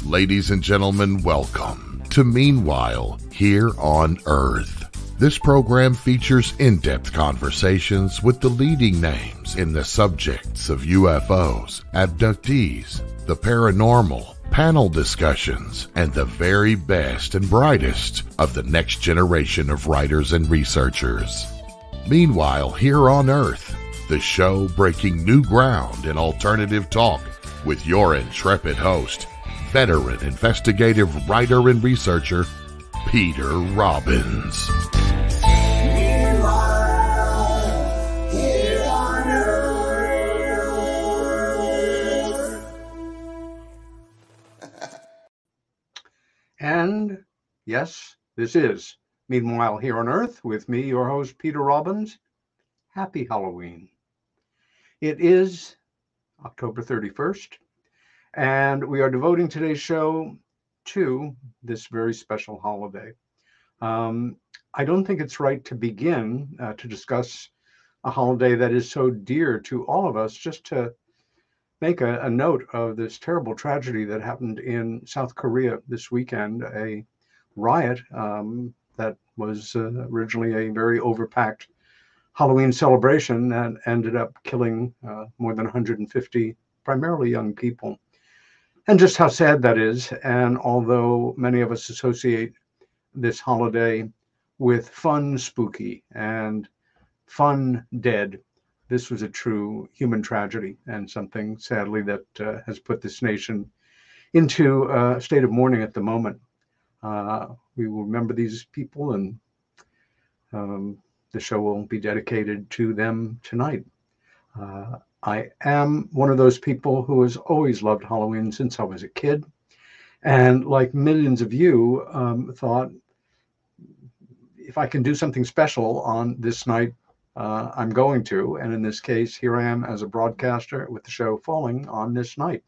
Ladies and gentlemen, welcome to Meanwhile Here on Earth. This program features in-depth conversations with the leading names in the subjects of UFOs, abductees, the paranormal, panel discussions, and the very best and brightest of the next generation of writers and researchers. Meanwhile Here on Earth, the show breaking new ground in alternative talk with your intrepid host, veteran investigative writer and researcher, Peter Robbins. And yes, this is Meanwhile Here on Earth with me, your host, Peter Robbins. Happy Halloween. It is October 31st. And we are devoting today's show to this very special holiday. I don't think it's right to begin to discuss a holiday that is so dear to all of us, just to make a note of this terrible tragedy that happened in South Korea this weekend, a riot that was originally a very overpacked Halloween celebration and ended up killing more than 150, primarily young people. And just how sad that is. And although many of us associate this holiday with fun spooky and fun dead, this was a true human tragedy and something, sadly, that has put this nation into a state of mourning at the moment. We will remember these people, and the show will be dedicated to them tonight. I am one of those people who has always loved Halloween since I was a kid. And like millions of you, thought, if I can do something special on this night, I'm going to. And in this case, here I am as a broadcaster with the show falling on this night.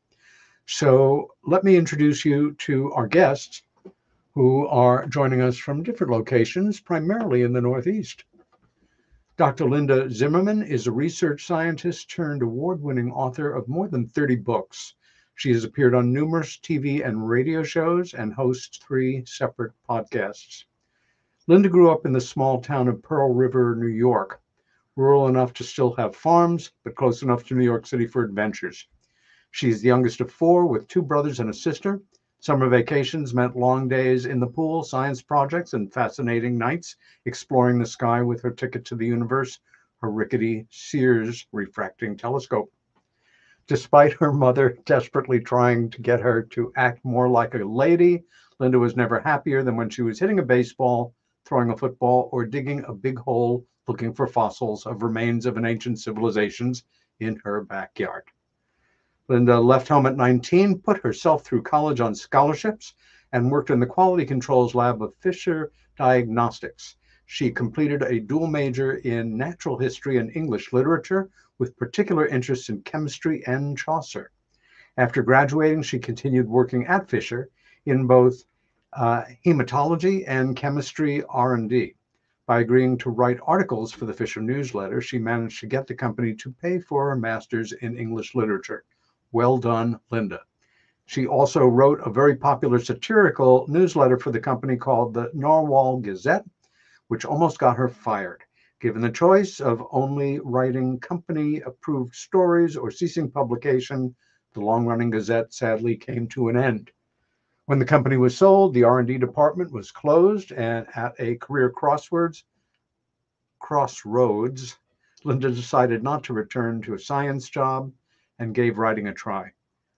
So let me introduce you to our guests who are joining us from different locations, primarily in the Northeast. Dr. Linda Zimmerman is a research scientist turned award-winning author of more than 30 books. She has appeared on numerous TV and radio shows and hosts 3 separate podcasts. Linda grew up in the small town of Pearl River, New York, rural enough to still have farms, but close enough to New York City for adventures. She's the youngest of 4 with 2 brothers and a sister. Summer vacations meant long days in the pool, science projects, and fascinating nights exploring the sky with her ticket to the universe, her rickety Sears refracting telescope. Despite her mother desperately trying to get her to act more like a lady, Linda was never happier than when she was hitting a baseball, throwing a football, or digging a big hole looking for fossils of remains of an ancient civilizations in her backyard. Linda left home at 19, put herself through college on scholarships, and worked in the quality controls lab of Fisher Diagnostics. She completed a dual major in natural history and English literature with particular interests in chemistry and Chaucer. After graduating, she continued working at Fisher in both hematology and chemistry R&D. By agreeing to write articles for the Fisher newsletter, she managed to get the company to pay for her master's in English literature. Well done, Linda. She also wrote a very popular satirical newsletter for the company called the Narwhal Gazette, which almost got her fired. Given the choice of only writing company-approved stories or ceasing publication, the long-running Gazette sadly came to an end. When the company was sold, the R&D department was closed, and at a career crossroads, Linda decided not to return to a science job and gave writing a try.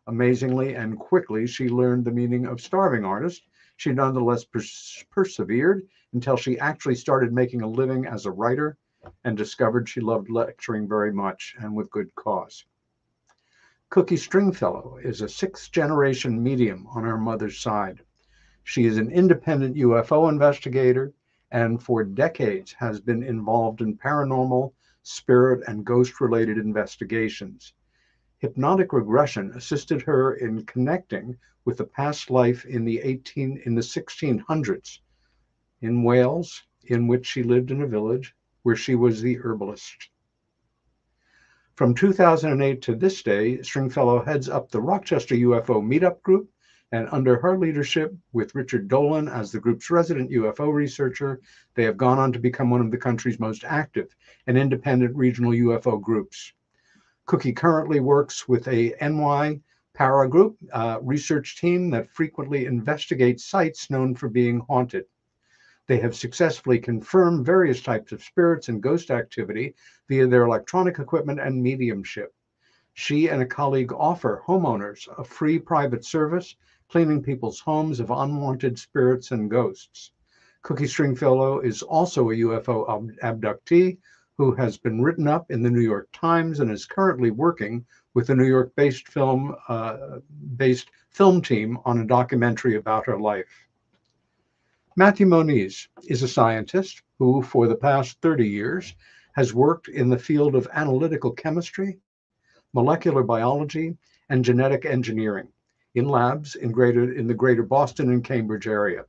Amazingly and quickly, she learned the meaning of starving artist. She nonetheless persevered until she actually started making a living as a writer and discovered she loved lecturing very much, and with good cause. Cookie Stringfellow is a 6th-generation medium on her mother's side. She is an independent UFO investigator and for decades has been involved in paranormal, spirit, and ghost-related investigations. Hypnotic regression assisted her in connecting with a past life in the 1600s. in Wales, in which she lived in a village where she was the herbalist. From 2008 to this day, Stringfellow heads up the Rochester UFO Meetup Group, and under her leadership, with Richard Dolan as the group's resident UFO researcher, they have gone on to become one of the country's most active and independent regional UFO groups. Cookie currently works with a NY para group research team that frequently investigates sites known for being haunted. They have successfully confirmed various types of spirits and ghost activity via their electronic equipment and mediumship. She and a colleague offer homeowners a free private service, cleaning people's homes of unwanted spirits and ghosts. Cookie Stringfellow is also a UFO abductee who has been written up in the New York Times and is currently working with a New York-based film team on a documentary about her life. Matthew Moniz is a scientist who, for the past 30 years, has worked in the field of analytical chemistry, molecular biology, and genetic engineering in labs in the greater Boston and Cambridge area.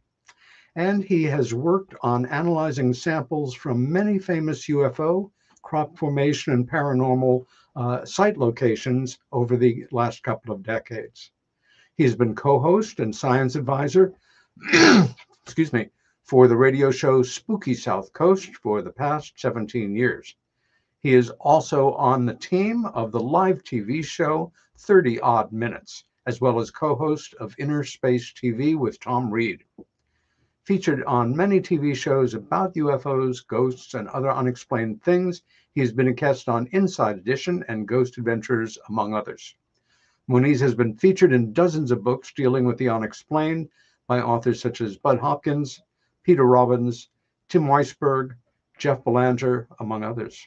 And he has worked on analyzing samples from many famous UFO, crop formation, and paranormal site locations over the last couple of decades. He has been co-host and science advisor excuse me, for the radio show Spooky Southcoast for the past 17 years. He is also on the team of the live TV show 30 Odd Minutes, as well as co-host of Inner Space TV with Tom Reed. Featured on many TV shows about UFOs, ghosts, and other unexplained things, he has been a guest on Inside Edition and Ghost Adventures, among others. Moniz has been featured in dozens of books dealing with the unexplained by authors such as Bud Hopkins, Peter Robbins, Tim Weisberg, Jeff Belanger, among others.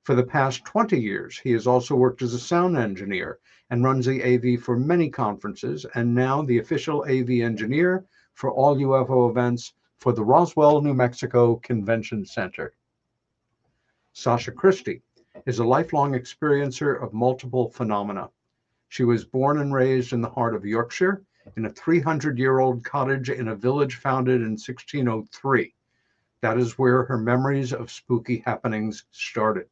For the past 20 years, he has also worked as a sound engineer and runs the AV for many conferences, and now the official AV engineer for all UFO events for the Roswell, New Mexico Convention Center. Sacha Christie is a lifelong experiencer of multiple phenomena. She was born and raised in the heart of Yorkshire, in a 300-year-old cottage in a village founded in 1603. That is where her memories of spooky happenings started.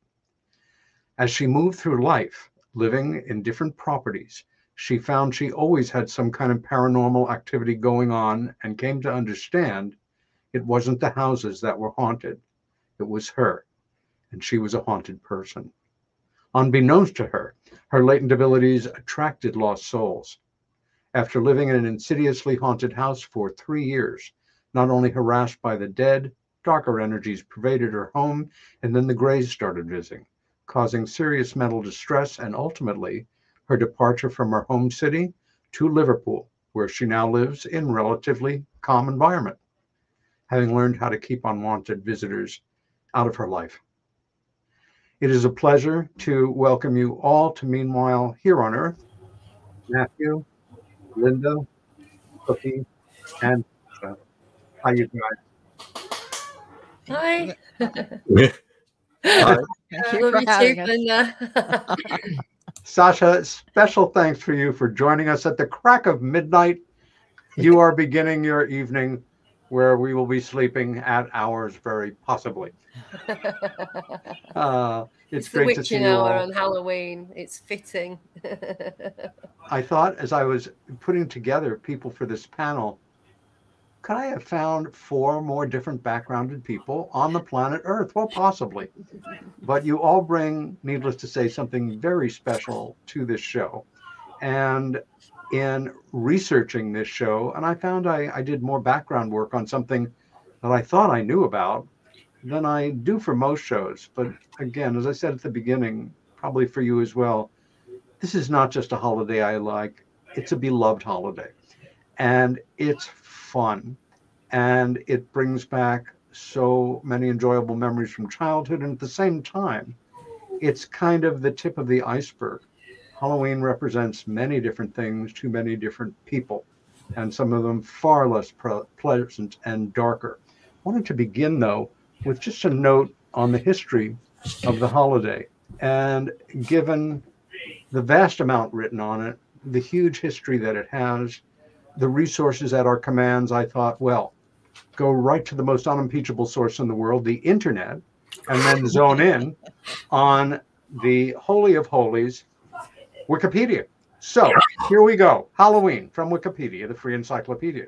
As she moved through life, living in different properties, she found she always had some kind of paranormal activity going on and came to understand it wasn't the houses that were haunted, it was her, and she was a haunted person. Unbeknownst to her, her latent abilities attracted lost souls. After living in an insidiously haunted house for 3 years, not only harassed by the dead, darker energies pervaded her home, and then the Greys started visiting, causing serious mental distress and ultimately her departure from her home city to Liverpool, where she now lives in relatively calm environment, having learned how to keep unwanted visitors out of her life. It is a pleasure to welcome you all to Meanwhile Here on Earth. Matthew, Linda, Cookie, and how you guys? Hi. Hi. Thank you Love for you having too, us. Linda. Sasha, special thanks for you for joining us at the crack of midnight. You are beginning your evening where we will be sleeping at ours, very possibly. It's the great to see witching you hour all. on Halloween. It's fitting. I thought as I was putting together people for this panel, could I have found 4 more different backgrounded people on the planet Earth? Well, possibly. But you all bring, needless to say, something very special to this show. And in researching this show, and I found I did more background work on something that I thought I knew about than I do for most shows. But again, as I said at the beginning, probably for you as well, this is not just a holiday I like, it's a beloved holiday. And it's fun. And it brings back so many enjoyable memories from childhood. And at the same time, it's kind of the tip of the iceberg. Halloween represents many different things to many different people, and some of them far less pleasant and darker. I wanted to begin, though, with just a note on the history of the holiday. And given the vast amount written on it, the huge history that it has, the resources at our commands, I thought, well, go right to the most unimpeachable source in the world, the internet, and then zone in on the Holy of Holies, Wikipedia. So here we go. Halloween from Wikipedia, the free encyclopedia,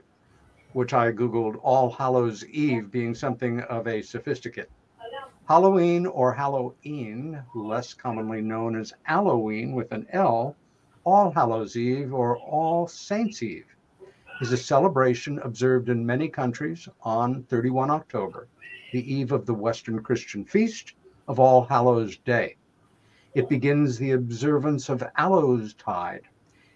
which I Googled All Hallows Eve being something of a sophisticate. Halloween or Halloween, less commonly known as Halloween with an L, All Hallows Eve or All Saints Eve, is a celebration observed in many countries on 31 October, the eve of the Western Christian feast of All Hallows Day. It begins the observance of Hallows Tide,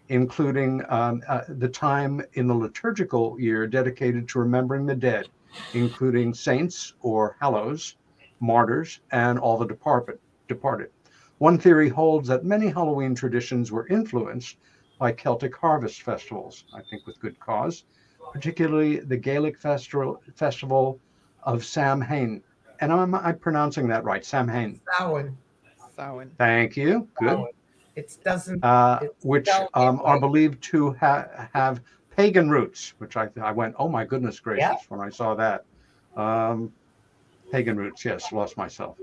including the time in the liturgical year dedicated to remembering the dead, including saints or hallows, martyrs, and all the departed. One theory holds that many Halloween traditions were influenced by Celtic harvest festivals, I think with good cause, particularly the Gaelic festival of Samhain. And am I pronouncing that right? Samhain. Samhain. Thank you. Good. It doesn't. Which are believed to have pagan roots, which I went, oh my goodness gracious, when I saw that. Pagan roots, yes, lost myself.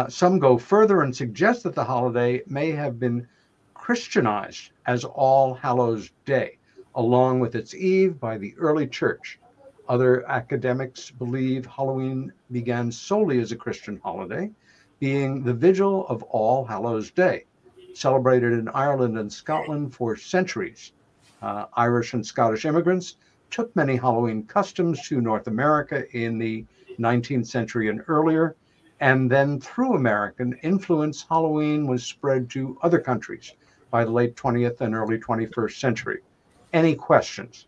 Some go further and suggest that the holiday may have been Christianized as All Hallows Day, along with its eve by the early church. Other academics believe Halloween began solely as a Christian holiday, being the vigil of All Hallows Day, celebrated in Ireland and Scotland for centuries. Irish and Scottish immigrants took many Halloween customs to North America in the 19th century and earlier, and then through American influence, Halloween was spread to other countries by the late 20th and early 21st century. Any questions?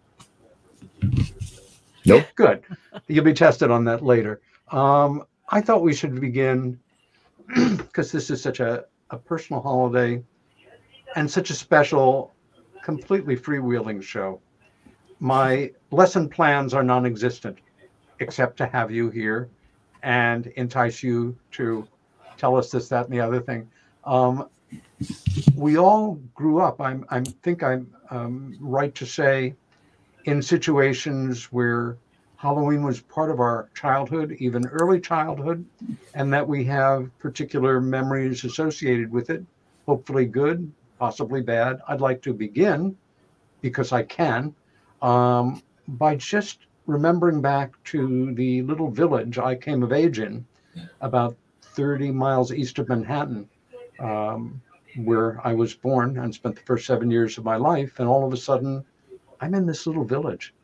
Nope. Good. You'll be tested on that later. I thought we should begin, because this is such a personal holiday and such a special, completely freewheeling show. My lesson plans are non-existent, except to have you here and entice you to tell us this, that, and the other thing. We all grew up, I think I'm right to say, in situations where Halloween was part of our childhood, even early childhood, and that we have particular memories associated with it, hopefully good, possibly bad. I'd like to begin, because I can, by just remembering back to the little village I came of age in, about 30 miles east of Manhattan, where I was born and spent the first 7 years of my life. And all of a sudden, I'm in this little village.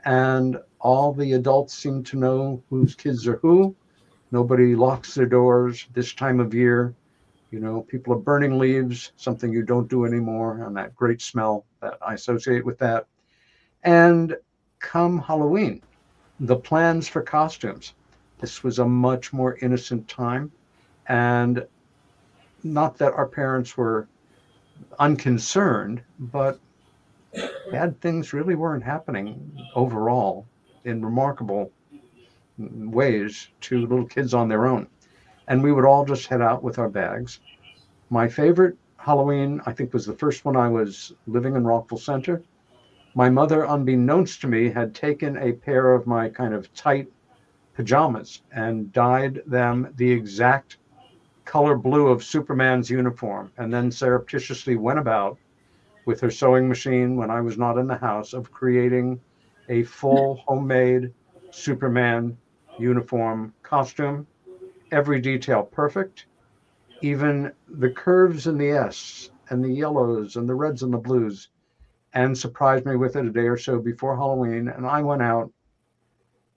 And all the adults seem to know whose kids are who. Nobody locks their doors this time of year. You know, people are burning leaves, something you don't do anymore, and that great smell that I associate with that. And come Halloween, the plans for costumes. This was a much more innocent time. And not that our parents were unconcerned, but bad things really weren't happening overall in remarkable ways to little kids on their own. And we would all just head out with our bags. My favorite Halloween, I think, was the first one I was living in Rockville Center. My mother, unbeknownst to me, had taken a pair of my kind of tight pajamas and dyed them the exact color blue of Superman's uniform, and then surreptitiously went about with her sewing machine when I was not in the house of creating a full homemade Superman uniform costume, every detail perfect, even the curves in the S and the yellows and the reds and the blues, and surprised me with it a day or so before Halloween. And I went out.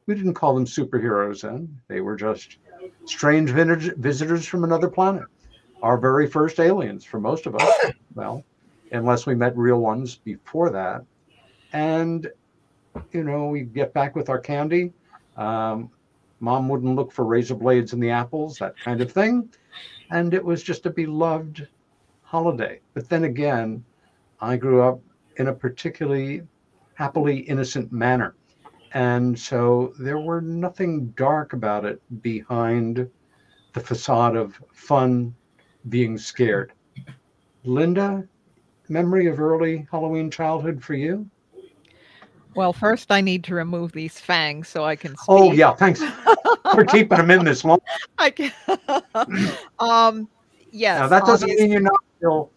We didn't call them superheroes then. They were just strange visitors from another planet. Our very first aliens for most of us. Well, unless we met real ones before that. And, you know, we get back with our candy. Mom wouldn't look for razor blades in the apples, that kind of thing. And it was just a beloved holiday. But then again, I grew up in a particularly happily innocent manner. And so there were nothing dark about it behind the facade of fun being scared. Linda, memory of early Halloween childhood for you? Well, first I need to remove these fangs so I can speak. Oh, yeah. Thanks for keeping them in this long. I can. Yes. Now, that doesn't obviously. mean you're not still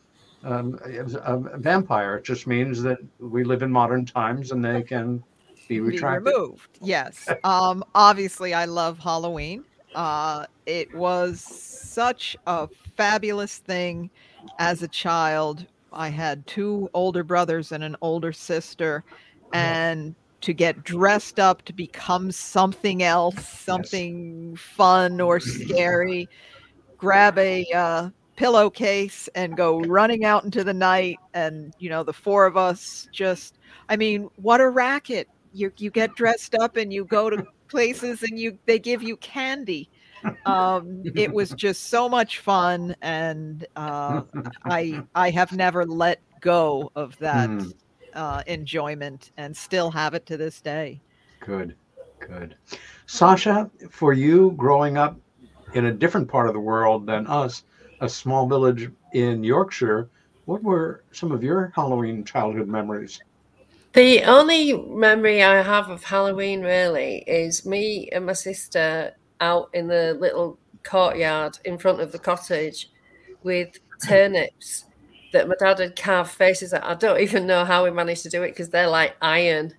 a vampire. It just means that we live in modern times and they can be retracted. Removed. Yes. Obviously, I love Halloween. It was such a fabulous thing as a child. I had two older brothers and an older sister, and to get dressed up to become something else, something fun or scary, grab a pillowcase and go running out into the night. And, the four of us just, I mean, what a racket. You get dressed up and you go to places and they give you candy. It was just so much fun. And I have never let go of that enjoyment and still have it to this day. Good. Sacha, for you growing up in a different part of the world than us, a small village in Yorkshire, what were some of your Halloween childhood memories? The only memory I have of Halloween really is me and my sister out in the little courtyard in front of the cottage with turnips that my dad had carved faces at. I don't even know how we managed to do it because they're like iron.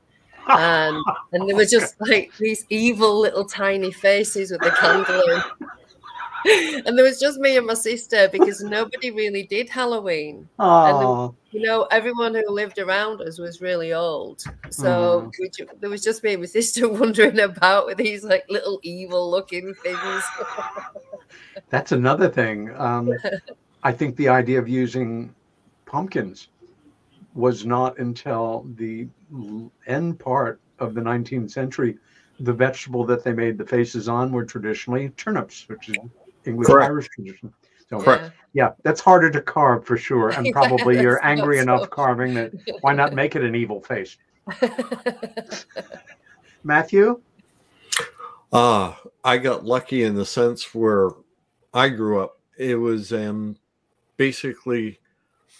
And they were just like these evil little tiny faces with the candle in. And there was just me and my sister because nobody really did Halloween. Oh. And everyone who lived around us was really old. So there was just me and my sister wandering about with these like little evil looking things. That's another thing. I think the idea of using pumpkins was not until the end part of the 19th century. The vegetable that they made the faces on were traditionally turnips, which is English-Irish tradition. So, yeah, that's harder to carve for sure. And probably you're angry enough carving that why not make it an evil face? Matthew? I got lucky in the sense where I grew up. It was basically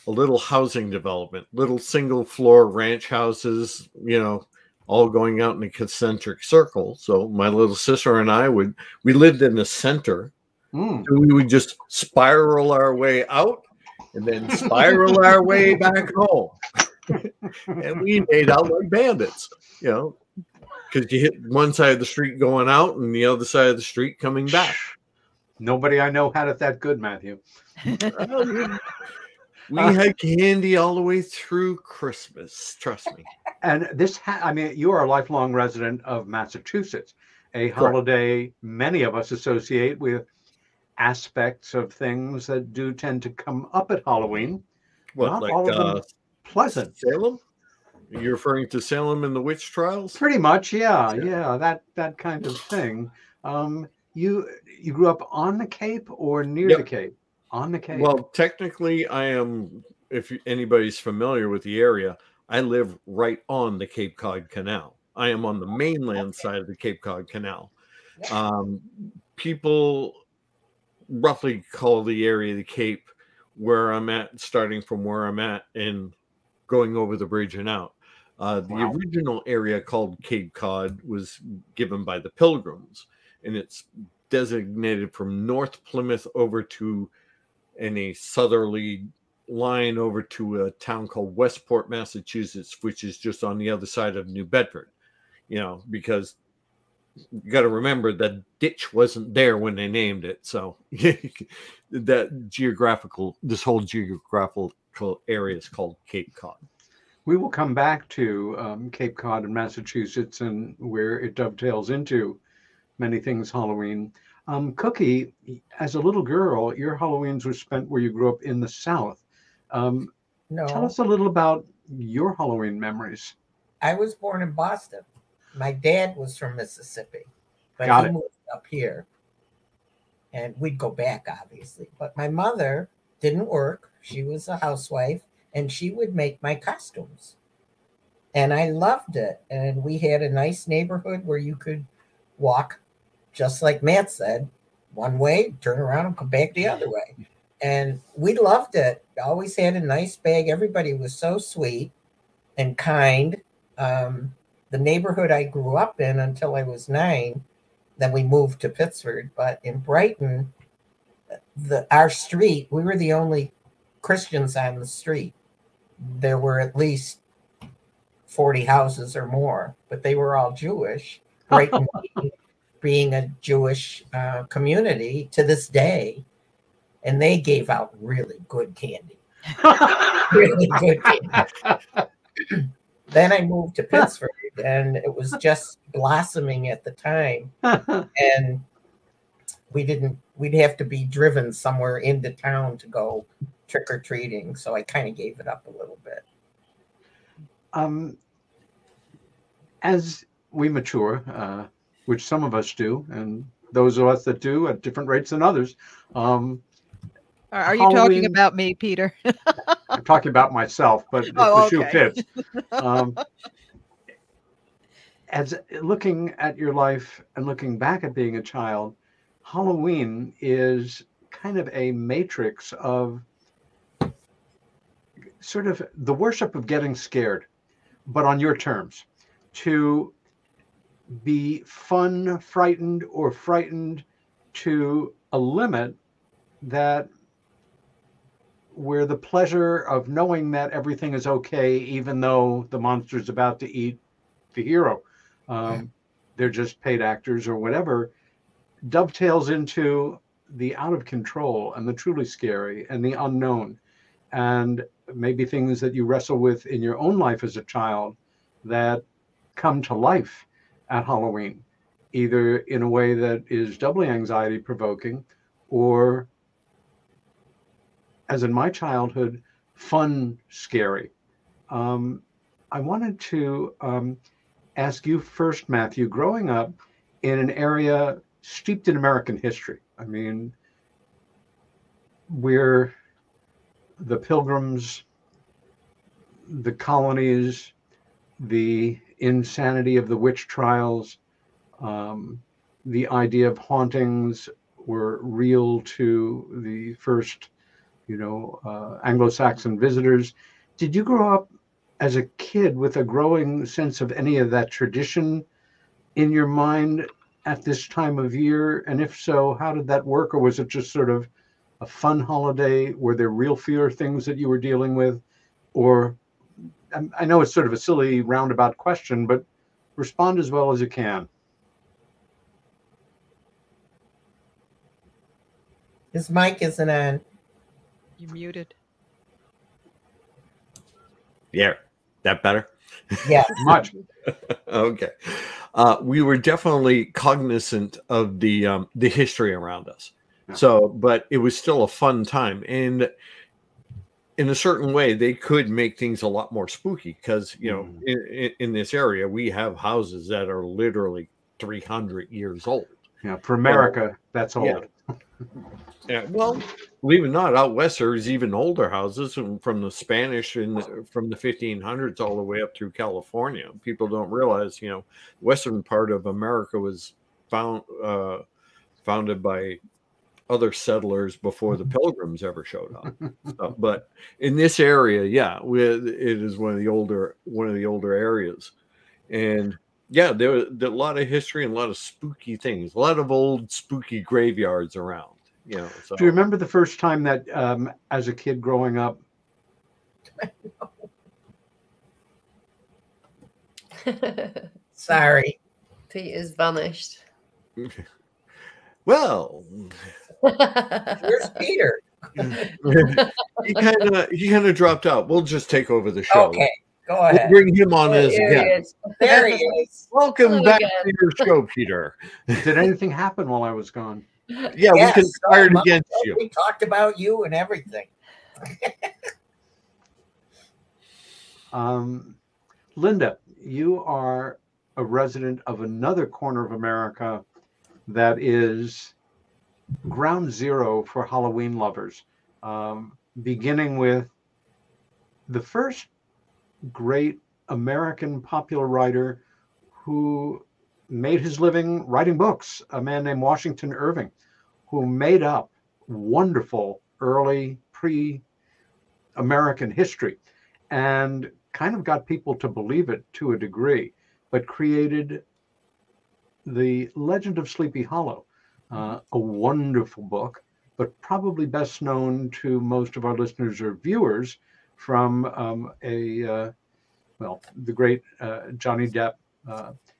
a little housing development, little single floor ranch houses, all going out in a concentric circle. So my little sister and I we lived in the center. So we would just spiral our way out and then spiral our way back home. And we made out like bandits, because you hit one side of the street going out and the other side of the street coming back. Nobody I know had it that good, Matthew. We had candy all the way through Christmas. Trust me. And you are a lifelong resident of Massachusetts, a holiday many of us associate with aspects of things that do tend to come up at Halloween. What, not all of them pleasant. Salem? You're referring to Salem and the witch trials? Pretty much, yeah, that kind of thing. You grew up on the Cape or near the Cape? On the Cape. Well, technically, I am. If anybody's familiar with the area, I live right on the Cape Cod Canal. I am on the mainland side of the Cape Cod Canal. People roughly call the area the Cape, where I'm at, starting from where I'm at and going over the bridge and out. The original area called Cape Cod was given by the Pilgrims, and it's designated from North Plymouth over to in a southerly line over to a town called Westport, Massachusetts, which is just on the other side of New Bedford, because you got to remember that ditch wasn't there when they named it. So this whole geographical area is called Cape Cod. We will come back to Cape Cod in Massachusetts and where it dovetails into many things Halloween. Cookie, as a little girl, your Halloweens were spent where you grew up in the South. No. Tell us a little about your Halloween memories. I was born in Boston. My dad was from Mississippi, but he moved up here. And we'd go back, obviously. But my mother didn't work. She was a housewife, and she would make my costumes. And I loved it. And we had a nice neighborhood where you could walk, just like Matt said, one way, turn around and come back the other way. And we loved it. Always had a nice bag. Everybody was so sweet and kind. the neighborhood I grew up in until I was 9. Then we moved to Pittsford. But in Brighton, our street, we were the only Christians on the street. There were at least 40 houses or more, but they were all Jewish. Brighton being a Jewish community to this day, and they gave out really good candy. Really good candy. Then I moved to Pittsford, and it was just blossoming at the time. And we'd have to be driven somewhere into town to go trick-or-treating. So I kind of gave it up a little bit. As we mature, which some of us do, and those of us that do at different rates than others. Are you talking about me, Peter? I'm talking about myself, but if the shoe fits. As looking at your life and looking back at being a child, Halloween is kind of a matrix of sort of the worship of getting scared, but on your terms. To be fun, frightened, or frightened to a limit that where the pleasure of knowing that everything is okay, even though the monster's about to eat the hero, they're just paid actors or whatever, dovetails into the out of control and the truly scary and the unknown, and maybe things that you wrestle with in your own life as a child that come to life at Halloween, either in a way that is doubly anxiety provoking, or as in my childhood, fun, scary. I wanted to ask you first, Matthew, growing up in an area steeped in American history. I mean, where the Pilgrims, the colonies, the insanity of the witch trials, the idea of hauntings were real to the first, Anglo-Saxon visitors. Did you grow up as a kid with a growing sense of any of that tradition in your mind at this time of year? And if so, how did that work? Or was it just sort of a fun holiday? Were there real fear things that you were dealing with? Or, I know it's sort of a silly roundabout question, but respond as well as you can. His mic isn't on. You're muted. Yeah, that better? Yeah, much. Okay. We were definitely cognizant of the history around us. Yeah. So, but it was still a fun time. And in a certain way, they could make things a lot more spooky because, in this area, we have houses that are literally 300 years old. Yeah, for America, that's old. Yeah. Yeah, well, believe it or not, out west there's even older houses from the Spanish and from the 1500s all the way up through California. People don't realize, western part of America was founded by other settlers before the Pilgrims ever showed up. But in this area, it is one of the older areas, and yeah, there was a lot of history and a lot of spooky things, a lot of old spooky graveyards around. So. Do you remember the first time that, as a kid growing up? Sorry. Pete is vanished. Well, where's Peter? he kind of dropped out. We'll just take over the show. Okay, go ahead. We'll bring him on as guest. There he is. Welcome back to your show, Peter. Did anything happen while I was gone? Yeah, yes, we conspired against you. We talked about you and everything. Linda, you are a resident of another corner of America that is ground zero for Halloween lovers, beginning with the first great American popular writer who made his living writing books, a man named Washington Irving, who made up wonderful early pre-American history and kind of got people to believe it to a degree. but created The Legend of Sleepy Hollow, a wonderful book, but probably best known to most of our listeners or viewers from the great Johnny Depp,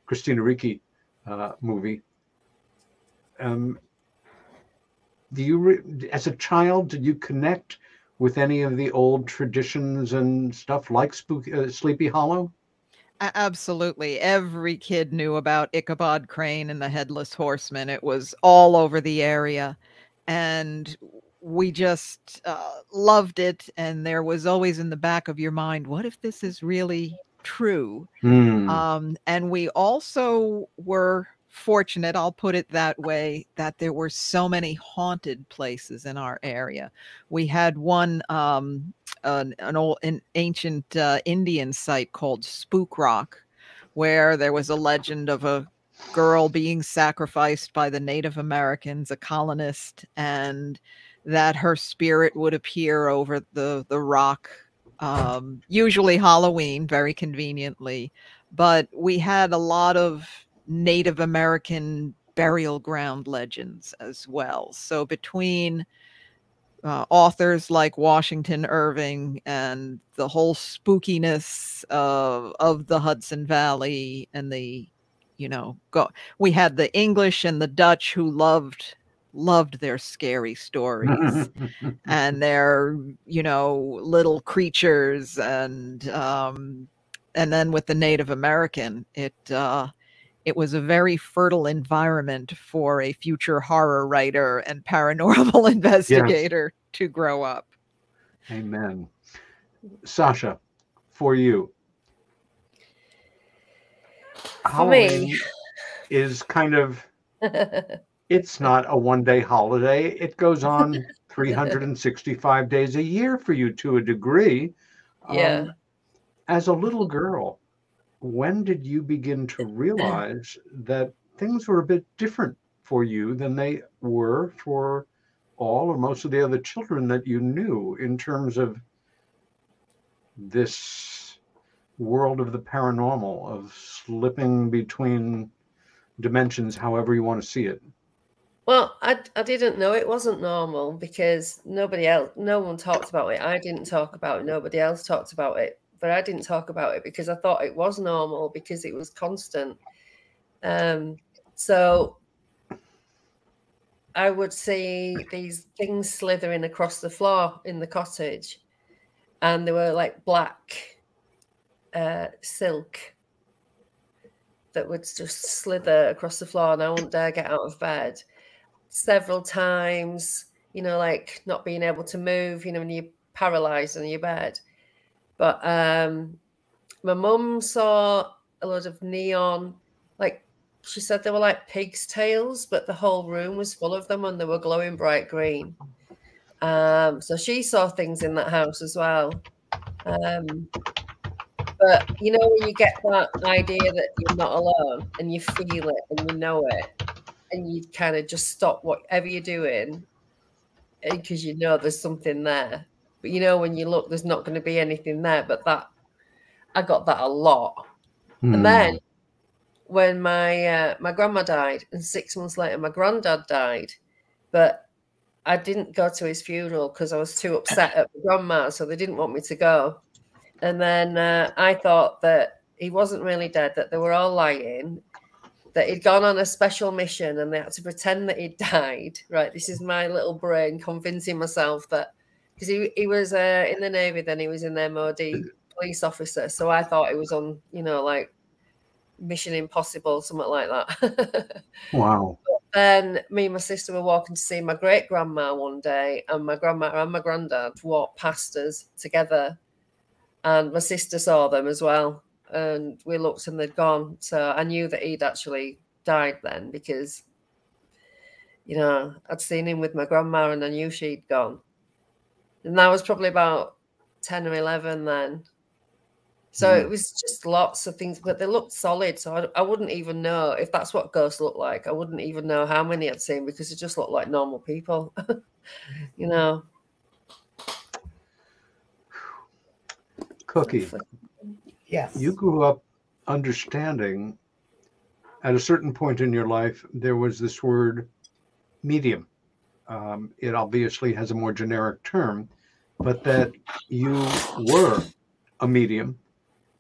Christina Ricci movie. As a child, did you connect with any of the old traditions and stuff like Sleepy Hollow? Absolutely. Every kid knew about Ichabod Crane and the Headless Horseman. It was all over the area. And we just loved it. And there was always in the back of your mind, what if this is really true? And we also were fortunate, I'll put it that way, that there were so many haunted places in our area. We had one an ancient Indian site called Spook Rock, where there was a legend of a girl being sacrificed by the Native Americans, a colonist, and that her spirit would appear over the rock, usually Halloween, very conveniently. But we had a lot of Native American burial ground legends as well. So between authors like Washington Irving and the whole spookiness of the Hudson Valley and we had the English and the Dutch who loved their scary stories and their, little creatures. And then with the Native American, it was a very fertile environment for a future horror writer and paranormal investigator to grow up. Amen. Sacha, for you. Halloween is kind of, it's not a one-day holiday. It goes on 365 days a year for you to a degree. Yeah. As a little girl, when did you begin to realize that things were a bit different for you than they were for all or most of the other children that you knew in terms of this world of the paranormal, of slipping between dimensions, however you want to see it? Well, I didn't know it wasn't normal because no one talked about it. I didn't talk about it. Nobody else talked about it. But I didn't talk about it because I thought it was normal because it was constant. So I would see these things slithering across the floor in the cottage, and they were like black silk that would just slither across the floor, and I wouldn't dare get out of bed. Several times, like not being able to move, when you're paralyzed in your bed. But my mum saw a lot of neon, like she said they were like pig's tails, but the whole room was full of them and they were glowing bright green. So she saw things in that house as well. But when you get that idea that you're not alone and you feel it and you know it, and you kind of just stop whatever you're doing because there's something there. But when you look, there's not going to be anything there. But I got that a lot. And then when my grandma died, and 6 months later my granddad died, but I didn't go to his funeral because I was too upset at my grandma, so they didn't want me to go. And then I thought that he wasn't really dead, that they were all lying, that he'd gone on a special mission and they had to pretend that he'd died. Right, this is my little brain convincing myself that. Because he was in the Navy, then he was in the MOD police officer. So I thought it was on, like Mission Impossible, something like that. Wow. But then me and my sister were walking to see my great grandma one day, and my grandma and my granddad walked past us together, and my sister saw them as well. And we looked and they'd gone. So I knew that he'd actually died then because, I'd seen him with my grandma and I knew she'd gone. And that was probably about 10 or 11 then. So it was just lots of things, but they looked solid. So I wouldn't even know if that's what ghosts look like. I wouldn't even know how many I'd seen because it just looked like normal people, Cookie. Yes. You grew up understanding at a certain point in your life, there was this word medium. It obviously has a more generic term, but that you were a medium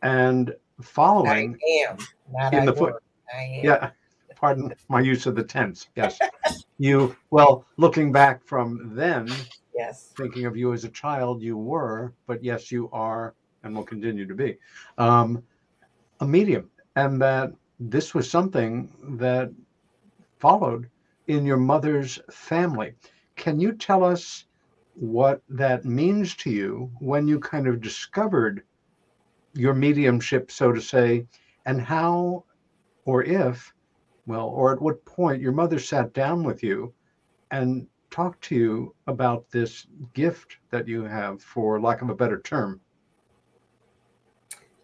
and following I am, not in I the were. foot. I am. Yeah, pardon my use of the tense. Yes. Well, looking back from then, Yes. thinking of you as a child, you were, but yes, you are and will continue to be a medium. And that this was something that followed in your mother's family. Can you tell us what that means to you when you kind of discovered your mediumship, so to say, and how or if, well, or at what point your mother sat down with you and talked to you about this gift that you have, for lack of a better term?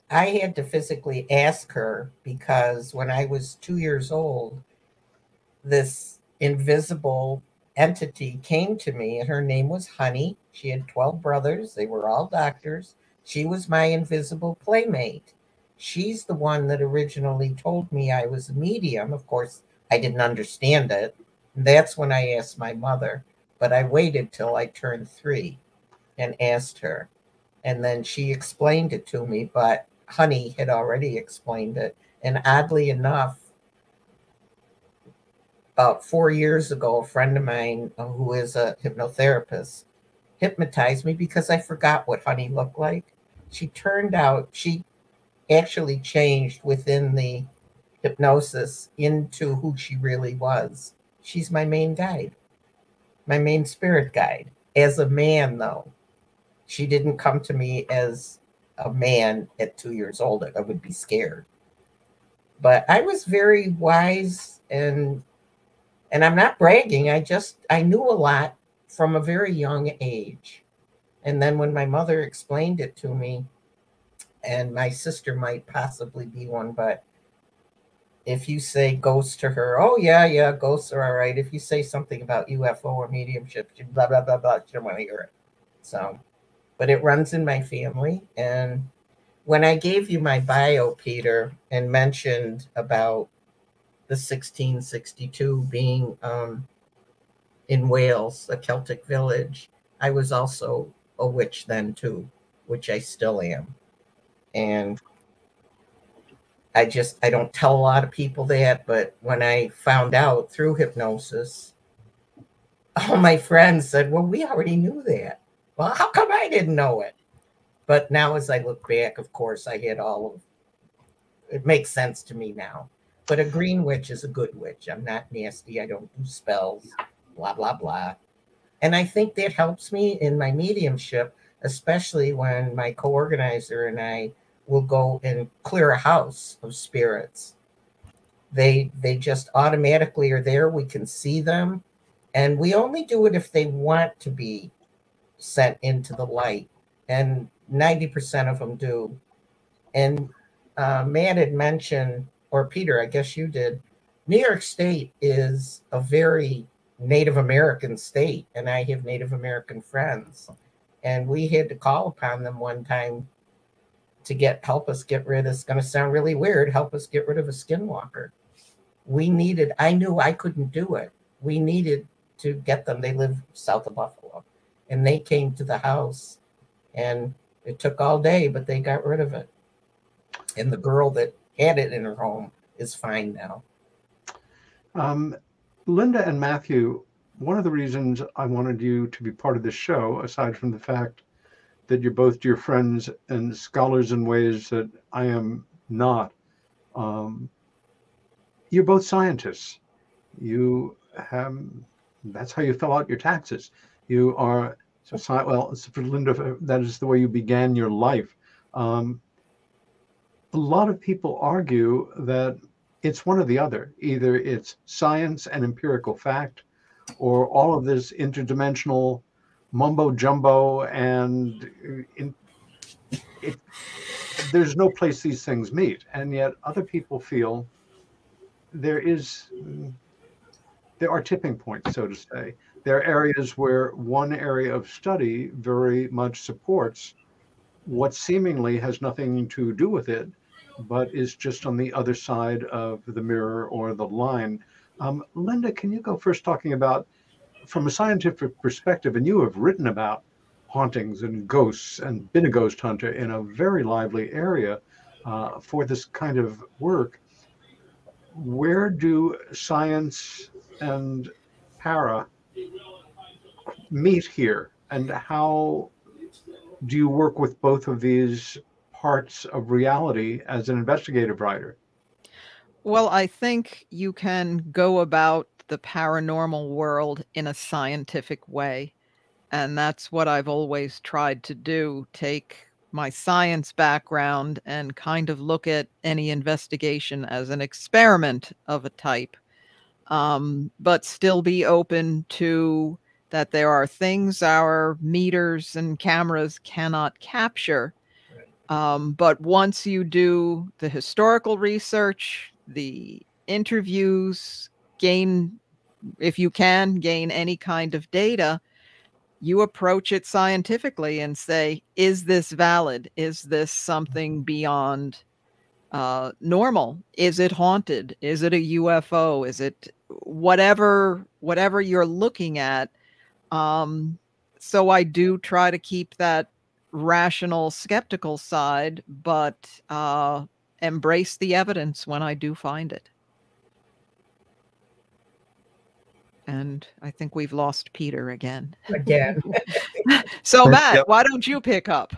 I had to physically ask her because when I was 2 years old, this invisible entity came to me, and her name was Honey. She had 12 brothers. They were all doctors. She was my invisible playmate. She's the one that originally told me I was a medium. Of course, I didn't understand it. That's when I asked my mother, but I waited till I turned 3 and asked her. And then she explained it to me, but Honey had already explained it. And oddly enough, about 4 years ago, a friend of mine who is a hypnotherapist hypnotized me because I forgot what Honey looked like. She actually changed within the hypnosis into who she really was. She's my main guide, my main spirit guide. As a man, though, she didn't come to me as a man at 2 years old. I would be scared. But I was very wise, and I'm not bragging. I knew a lot from a very young age. And then when my mother explained it to me, and my sister might possibly be one, but if you say ghost to her, oh, yeah, ghosts are all right. If you say something about UFO or mediumship, she blah, blah, blah, blah, she don't want to hear it. So, but it runs in my family. And when I gave you my bio, Peter, and mentioned about the 1662 being in Wales, a Celtic village, I was also a witch then too, which I still am. And I don't tell a lot of people that, but when I found out through hypnosis, all my friends said, well, we already knew that. Well, how come I didn't know it? But now as I look back, of course, I had it makes sense to me now. But a green witch is a good witch. I'm not nasty. I don't do spells, blah, blah, blah. And I think that helps me in my mediumship, especially when my co-organizer and I will go and clear a house of spirits. They just automatically are there. We can see them. And we only do it if they want to be sent into the light. And 90% of them do. And Matt had mentioned, or Peter, I guess you did, New York State is a very Native American state, and I have Native American friends. And we had to call upon them one time to help us get rid of, it's going to sound really weird, help us get rid of a skinwalker. I knew I couldn't do it. We needed to get them. They live south of Buffalo. And they came to the house, and it took all day, but they got rid of it. And the girl that had it in her home is fine now. Linda and Matthew, one of the reasons I wanted you to be part of this show, aside from the fact that you're both dear friends and scholars in ways that I am not, you're both scientists. That's how you fill out your taxes. You are, for Linda, that is the way you began your life. A lot of people argue that it's one or the other. Either it's science and empirical fact, or all of this interdimensional mumbo jumbo, and there's no place these things meet. And yet other people feel there are tipping points, so to say. There are areas where one area of study very much supports what seemingly has nothing to do with it, but is just on the other side of the mirror or the line. Linda, can you go first talking about, from a scientific perspective, and you have written about hauntings and ghosts and been a ghost hunter in a very lively area for this kind of work. Where do science and para meet here, and how do you work with both of these parts of reality as an investigative writer? Well, I think you can go about the paranormal world in a scientific way. And that's what I've always tried to do. Take my science background and kind of look at any investigation as an experiment of a type, but still be open to that there are things our meters and cameras cannot capture. But once you do the historical research, the interviews, if you can gain any kind of data, you approach it scientifically and say, is this valid? Is this something beyond normal? Is it haunted? Is it a UFO? Is it whatever you're looking at? So I do try to keep that rational, skeptical side, but embrace the evidence when I do find it. And I think we've lost Peter again. So Matt, why don't you pick up?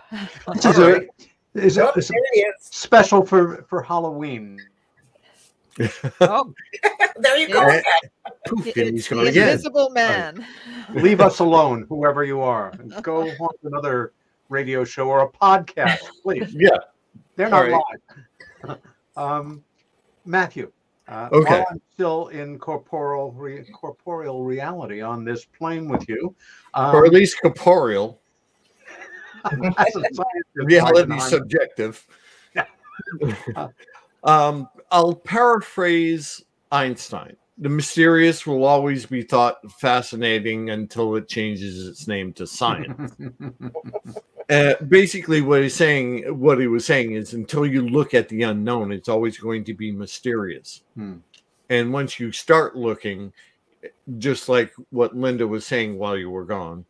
This is special for Halloween. Oh, there you go. He's the Invisible Man. Leave us alone, whoever you are, and go haunt another radio show or a podcast, please. Yeah, they're not live. Matthew. Okay. While I'm still in corporeal reality on this plane with you, or at least corporeal. Reality subjective. I'll paraphrase Einstein. The mysterious will always be thought fascinating until it changes its name to science. Basically, what he was saying is, until you look at the unknown, it's always going to be mysterious. And once you start looking, just like what Linda was saying while you were gone,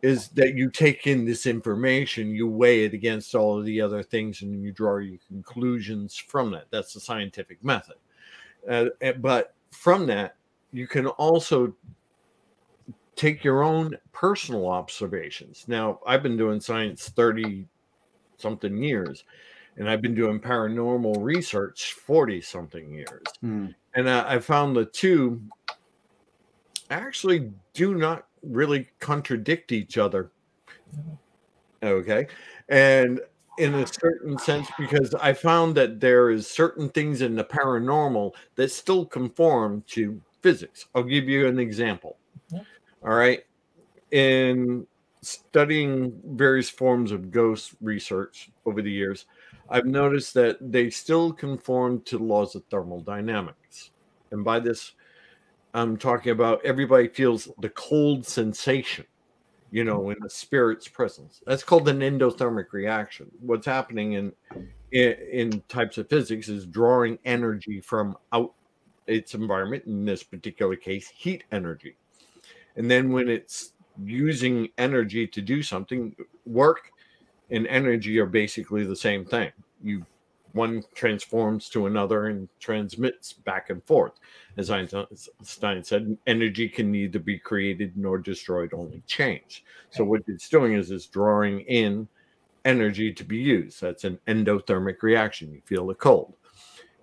is that you take in this information, you weigh it against all of the other things, and you draw your conclusions from that. That's the scientific method. But from that, you can also take your own personal observations. Now, I've been doing science 30-something years, and I've been doing paranormal research 40-something years. And I found the two actually do not really contradict each other. Okay. And in a certain sense, because I found that there is certain things in the paranormal that still conform to physics. I'll give you an example. All right. In studying various forms of ghost research over the years, I've noticed that they still conform to laws of thermodynamics. And by this, I'm talking about everybody feels the cold sensation, in the spirit's presence. That's called an endothermic reaction. What's happening in types of physics is drawing energy from out its environment, in this particular case, heat energy. And then when it's using energy to do something, work and energy are basically the same thing. One transforms to another and transmits back and forth. As Einstein said, energy can neither be created nor destroyed, only changed. So what it's doing is it's drawing in energy to be used. That's an endothermic reaction. You feel the cold.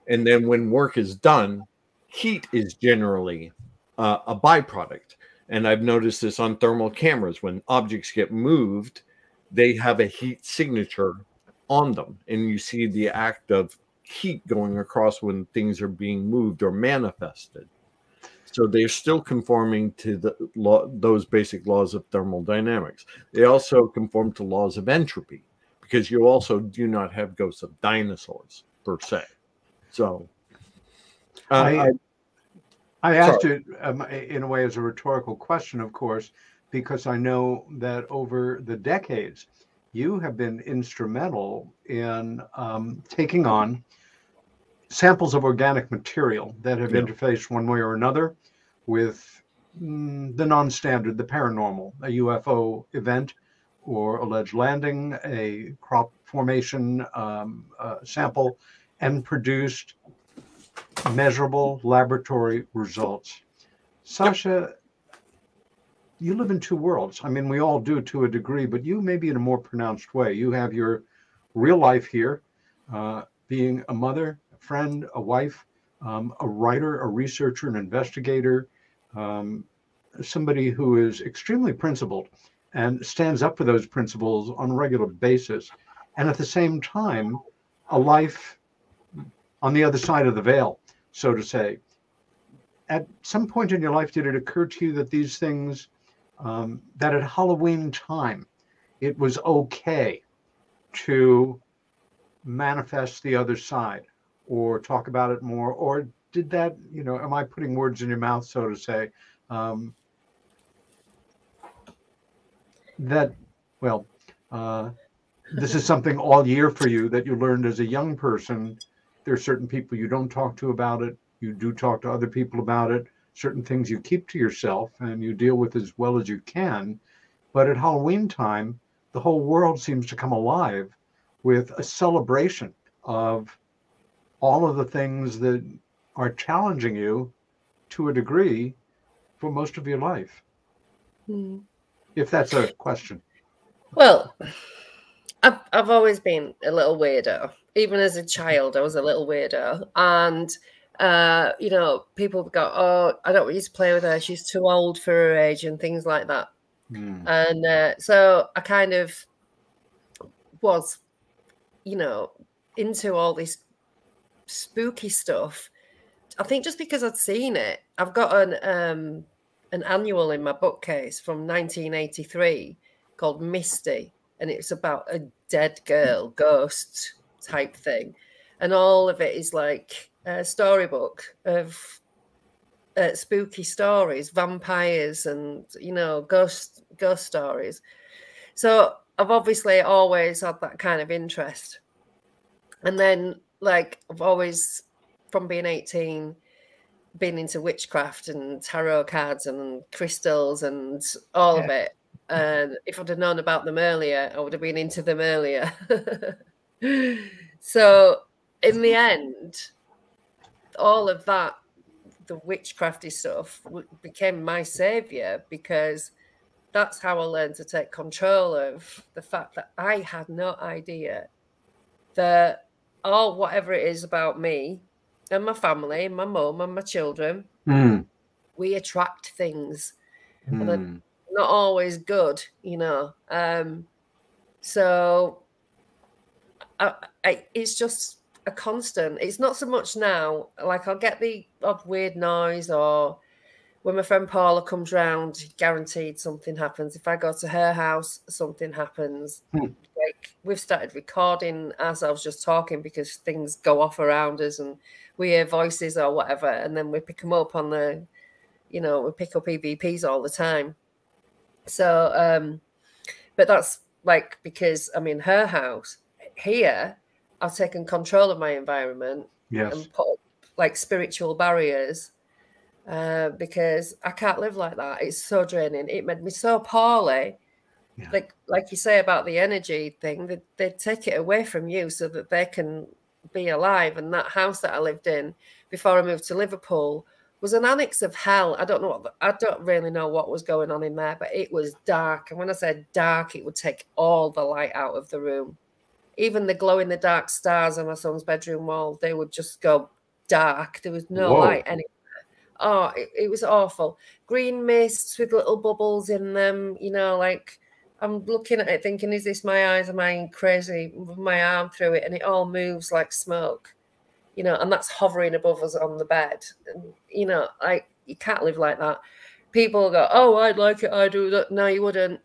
And then when work is done, heat is generally a byproduct. And I've noticed this on thermal cameras. When objects get moved, they have a heat signature on them, and you see the act of heat going across when things are being moved or manifested. So they're still conforming to those basic laws of thermodynamics. They also conform to laws of entropy, because you also do not have ghosts of dinosaurs per se. So I asked it in a way as a rhetorical question, of course, because I know that over the decades, you have been instrumental in taking on samples of organic material that have interfaced one way or another with the non-standard, the paranormal, a UFO event or alleged landing, a crop formation sample, and produced measurable laboratory results. Sacha, you live in two worlds. I mean, we all do to a degree, but you maybe in a more pronounced way. You have your real life here, being a mother, a friend, a wife, a writer, a researcher, an investigator, somebody who is extremely principled and stands up for those principles on a regular basis. And at the same time, a life on the other side of the veil, so to say. At some point in your life, did it occur to you that these things, that at Halloween time, it was okay to manifest the other side or talk about it more? Or did that, you know, am I putting words in your mouth, so to say, that, well, this is something all year for you that you learned as a young person? There are certain people you don't talk to about it. You do talk to other people about it. Certain things you keep to yourself and you deal with as well as you can. But at Halloween time, the whole world seems to come alive with a celebration of all of the things that are challenging you to a degree for most of your life. If that's a question. Well, I've always been a little weirdo. Even as a child, I was a little weirdo. And, you know, people go, oh, I don't want you to play with her. She's too old for her age and things like that. And so I kind of was, you know, into all this spooky stuff. I think just because I'd seen it. I've got an annual in my bookcase from 1983 called Misty, and it's about a dead girl, ghost type thing. And all of it is like a storybook of spooky stories, vampires and, you know, ghost stories. So I've obviously always had that kind of interest. And then, like, I've always, from being 18, been into witchcraft and tarot cards and crystals and all of it. And if I'd have known about them earlier, I would have been into them earlier. So in the end, all of that, the witchcrafty stuff, became my savior, because that's how I learned to take control of the fact that I had no idea that whatever it is about me and my family, and my mum and my children, we attract things. And they're not always good, you know. So it's just a constant. It's not so much now. Like, I'll get the odd weird noise, or when my friend Paula comes round, guaranteed something happens. If I go to her house, something happens. Like, we've started recording ourselves just talking because things go off around us and we hear voices or whatever, and then we pick them up on the, you know, we pick up EVPs all the time. So, but that's like, because I'm in her house. Here, I've taken control of my environment and put up like spiritual barriers, because I can't live like that. It's so draining. It made me so poorly. Like you say about the energy thing, they take it away from you so that they can be alive. And that house that I lived in before I moved to Liverpool was an annex of hell. I don't really know what was going on in there, but it was dark. And when I said dark, it would take all the light out of the room. Even the glow-in-the-dark stars on my son's bedroom wall, they would just go dark. There was no light anywhere. Oh, it was awful. Green mists with little bubbles in them, you know, like, I'm looking at it thinking, is this my eyes? Am I crazy? With my arm through it, and it all moves like smoke, you know, and that's hovering above us on the bed. And, you know, you can't live like that. People go, oh, I'd like it. I do that. No, you wouldn't.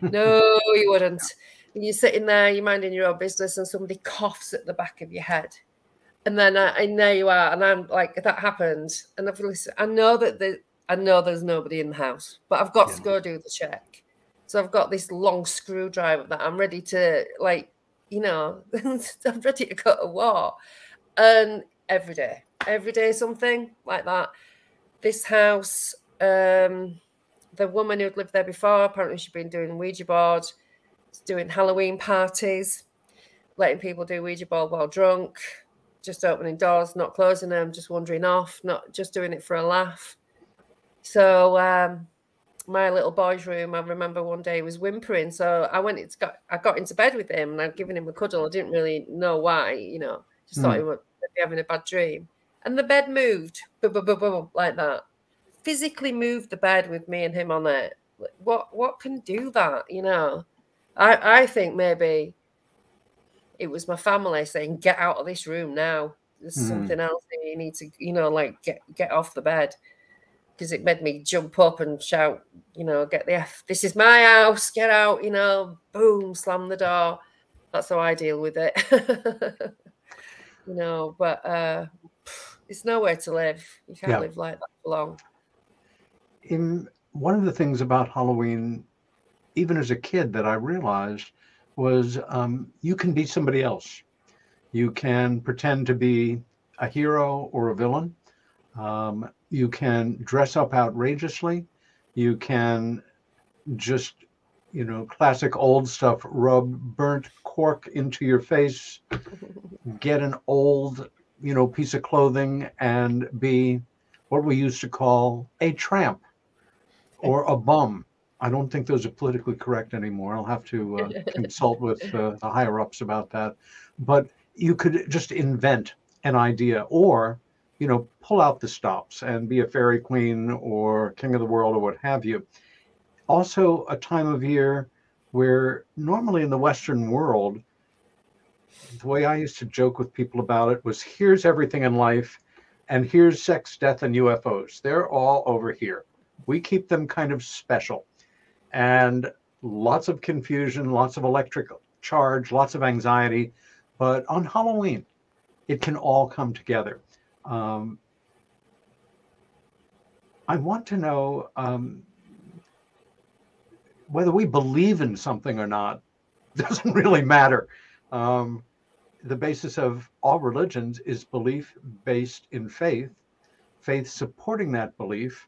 No, you wouldn't. And you're sitting there, you're minding your own business, and somebody coughs at the back of your head. And then and there you are. And I'm like, that happened. And I've listened. I know there's nobody in the house, but I've got to go do the check. So I've got this long screwdriver that I'm ready to, like, you know, I'm ready to go to war. And every day something like that. This house, the woman who'd lived there before, apparently she'd been doing Ouija board, doing Halloween parties, letting people do Ouija board while drunk, just opening doors, not closing them, just wandering off, not just doing it for a laugh. So my little boy's room, I remember one day he was whimpering. So I got into bed with him and I'd given him a cuddle. I didn't really know why, you know, just thought he would be having a bad dream. And the bed moved, like that. Physically moved the bed with me and him on it. What can do that, you know? I think maybe it was my family saying, get out of this room now. There's something else that you need to, you know, like get off the bed. Because it made me jump up and shout, you know, get the F, this is my house, get out, you know, boom, slam the door. That's how I deal with it. You know, but it's nowhere to live. You can't live like that for long. One of the things about Halloween, even as a kid, that I realized was you can be somebody else. You can pretend to be a hero or a villain. You can dress up outrageously. You can just, you know, classic old stuff, rub burnt cork into your face, get an old, you know, piece of clothing and be what we used to call a tramp or a bum. I don't think those are politically correct anymore. I'll have to consult with the higher ups about that. But you could just invent an idea, or, you know, pull out the stops and be a fairy queen or king of the world or what have you. Also a time of year where normally in the Western world, the way I used to joke with people about it was, here's everything in life and here's sex, death, and UFOs. They're all over here. We keep them kind of special. And lots of confusion, lots of electric charge, lots of anxiety. But on Halloween, it can all come together. I want to know whether we believe in something or not. Doesn't really matter. The basis of all religions is belief based in faith, faith supporting that belief,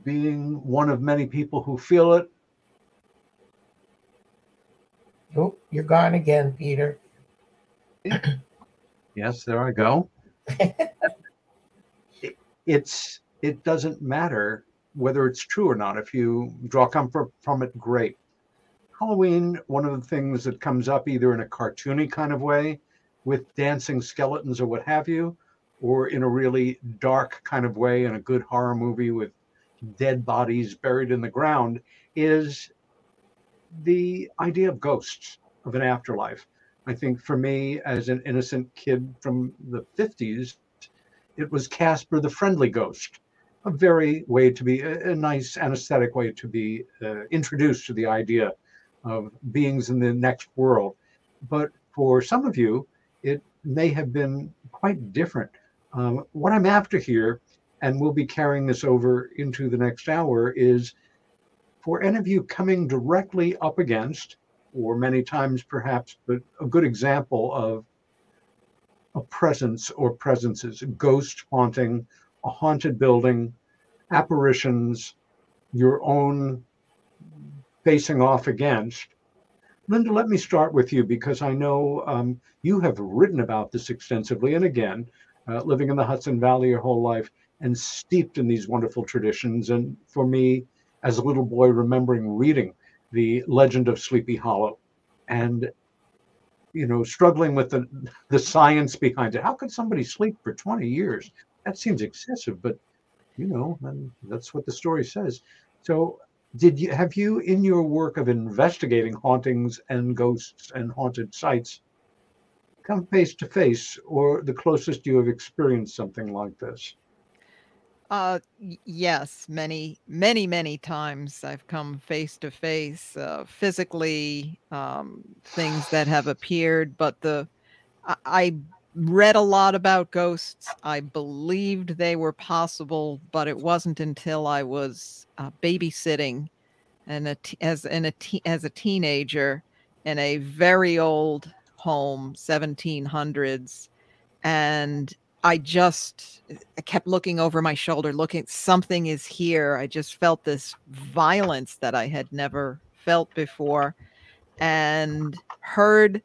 being one of many people who feel it. Oh, you're gone again, Peter. Yes, there I go. It doesn't matter whether it's true or not. If you draw comfort from it, great. Halloween, one of the things that comes up either in a cartoony kind of way with dancing skeletons or what have you, or in a really dark kind of way in a good horror movie with dead bodies buried in the ground, is the idea of ghosts, of an afterlife. I think for me, as an innocent kid from the 50s, it was Casper the Friendly Ghost, a very way to be, a nice anesthetic way to be introduced to the idea of beings in the next world. But for some of you, it may have been quite different. What I'm after here, and we'll be carrying this over into the next hour, is for any of you coming directly up against, or many times perhaps, but a good example of a presence or presences, a ghost haunting, a haunted building, apparitions, your own facing off against. Linda, let me start with you, because I know you have written about this extensively, and again, living in the Hudson Valley your whole life and steeped in these wonderful traditions. And for me, as a little boy, remembering reading The Legend of Sleepy Hollow and, you know, struggling with the science behind it. How could somebody sleep for 20 years? That seems excessive, but, you know, that's what the story says. So have you, in your work of investigating hauntings and ghosts and haunted sites, come face to face, or the closest you have experienced something like this? Yes, many times I've come face to face, physically, things that have appeared, but I read a lot about ghosts. I believed they were possible, but it wasn't until I was babysitting as a teenager in a very old home, 1700s, And I kept looking over my shoulder, looking, something is here. I just felt this violence that I had never felt before, and heard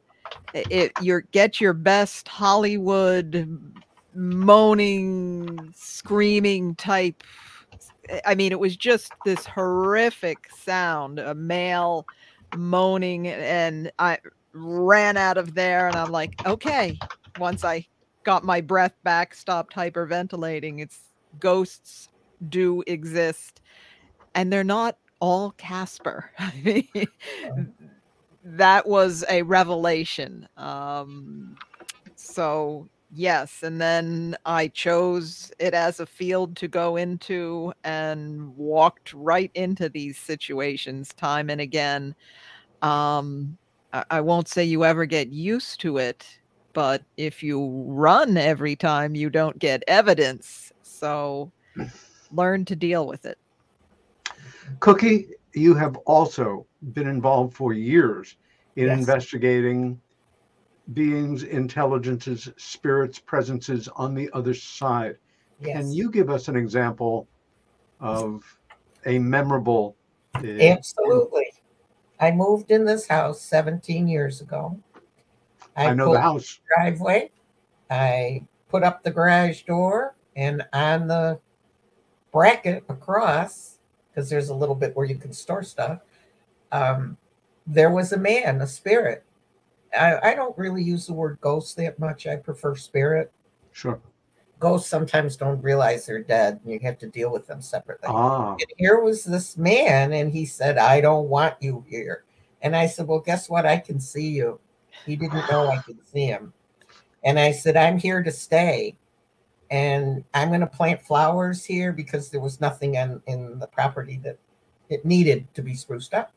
it. Get your best Hollywood moaning, screaming type. I mean, it was just this horrific sound, a male moaning, and I ran out of there, and I'm like, okay, once I got my breath back, stopped hyperventilating, it's ghosts do exist, and they're not all Casper. I mean, that was a revelation. So yes, and then I chose it as a field to go into and walked right into these situations time and again. I won't say you ever get used to it, but if you run every time, you don't get evidence. So learn to deal with it. Cookie, you have also been involved for years in investigating beings, intelligences, spirits, presences on the other side. Yes. Can you give us an example of a memorable? Absolutely. I moved in this house 17 years ago. I know the house. Driveway. I put up the garage door, and on the bracket across, because there's a little bit where you can store stuff, there was a man, a spirit. I don't really use the word ghost that much. I prefer spirit. Sure. Ghosts sometimes don't realize they're dead, and you have to deal with them separately. Ah. And here was this man, and he said, I don't want you here. And I said, well, guess what? I can see you. He didn't know I could see him. And I said, I'm here to stay. And I'm going to plant flowers here because there was nothing in the property that it needed to be spruced up.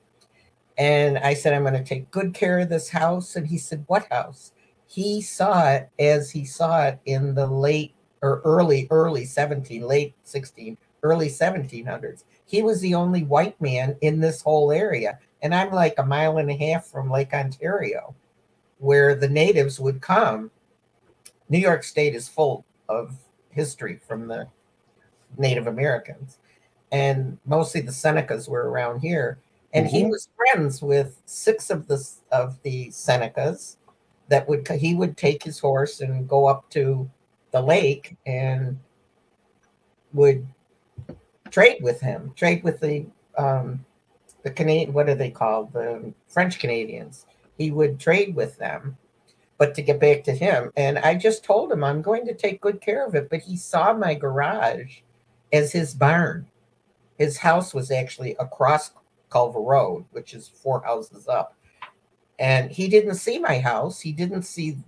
And I said, I'm going to take good care of this house. And he said, what house? He saw it as he saw it in the late 1700s. He was the only white man in this whole area. And I'm like a mile and a half from Lake Ontario, where the natives would come. New York State is full of history from the Native Americans. And mostly the Senecas were around here. And he was friends with 6 of the Senecas he would take his horse and go up to the lake and would trade with the Canadian, what are they called? The French Canadians. He would trade with them, but to get back to him. And I just told him, I'm going to take good care of it. But he saw my garage as his barn. His house was actually across Culver Road, which is 4 houses up. And he didn't see my house. He didn't see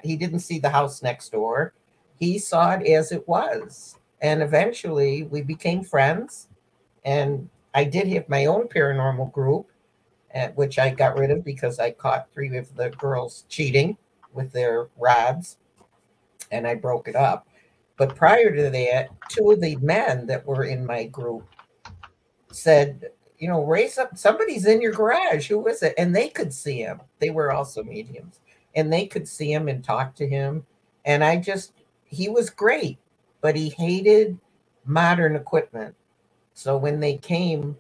he didn't see the house next door. He saw it as it was. And eventually we became friends. And I did have my own paranormal group, which I got rid of because I caught 3 of the girls cheating with their rods. And I broke it up. But prior to that, 2 of the men that were in my group said, raise up, somebody's in your garage. Who is it? And they could see him. They were also mediums. And they could see him and talk to him. And he was great, but he hated modern equipment. So when they came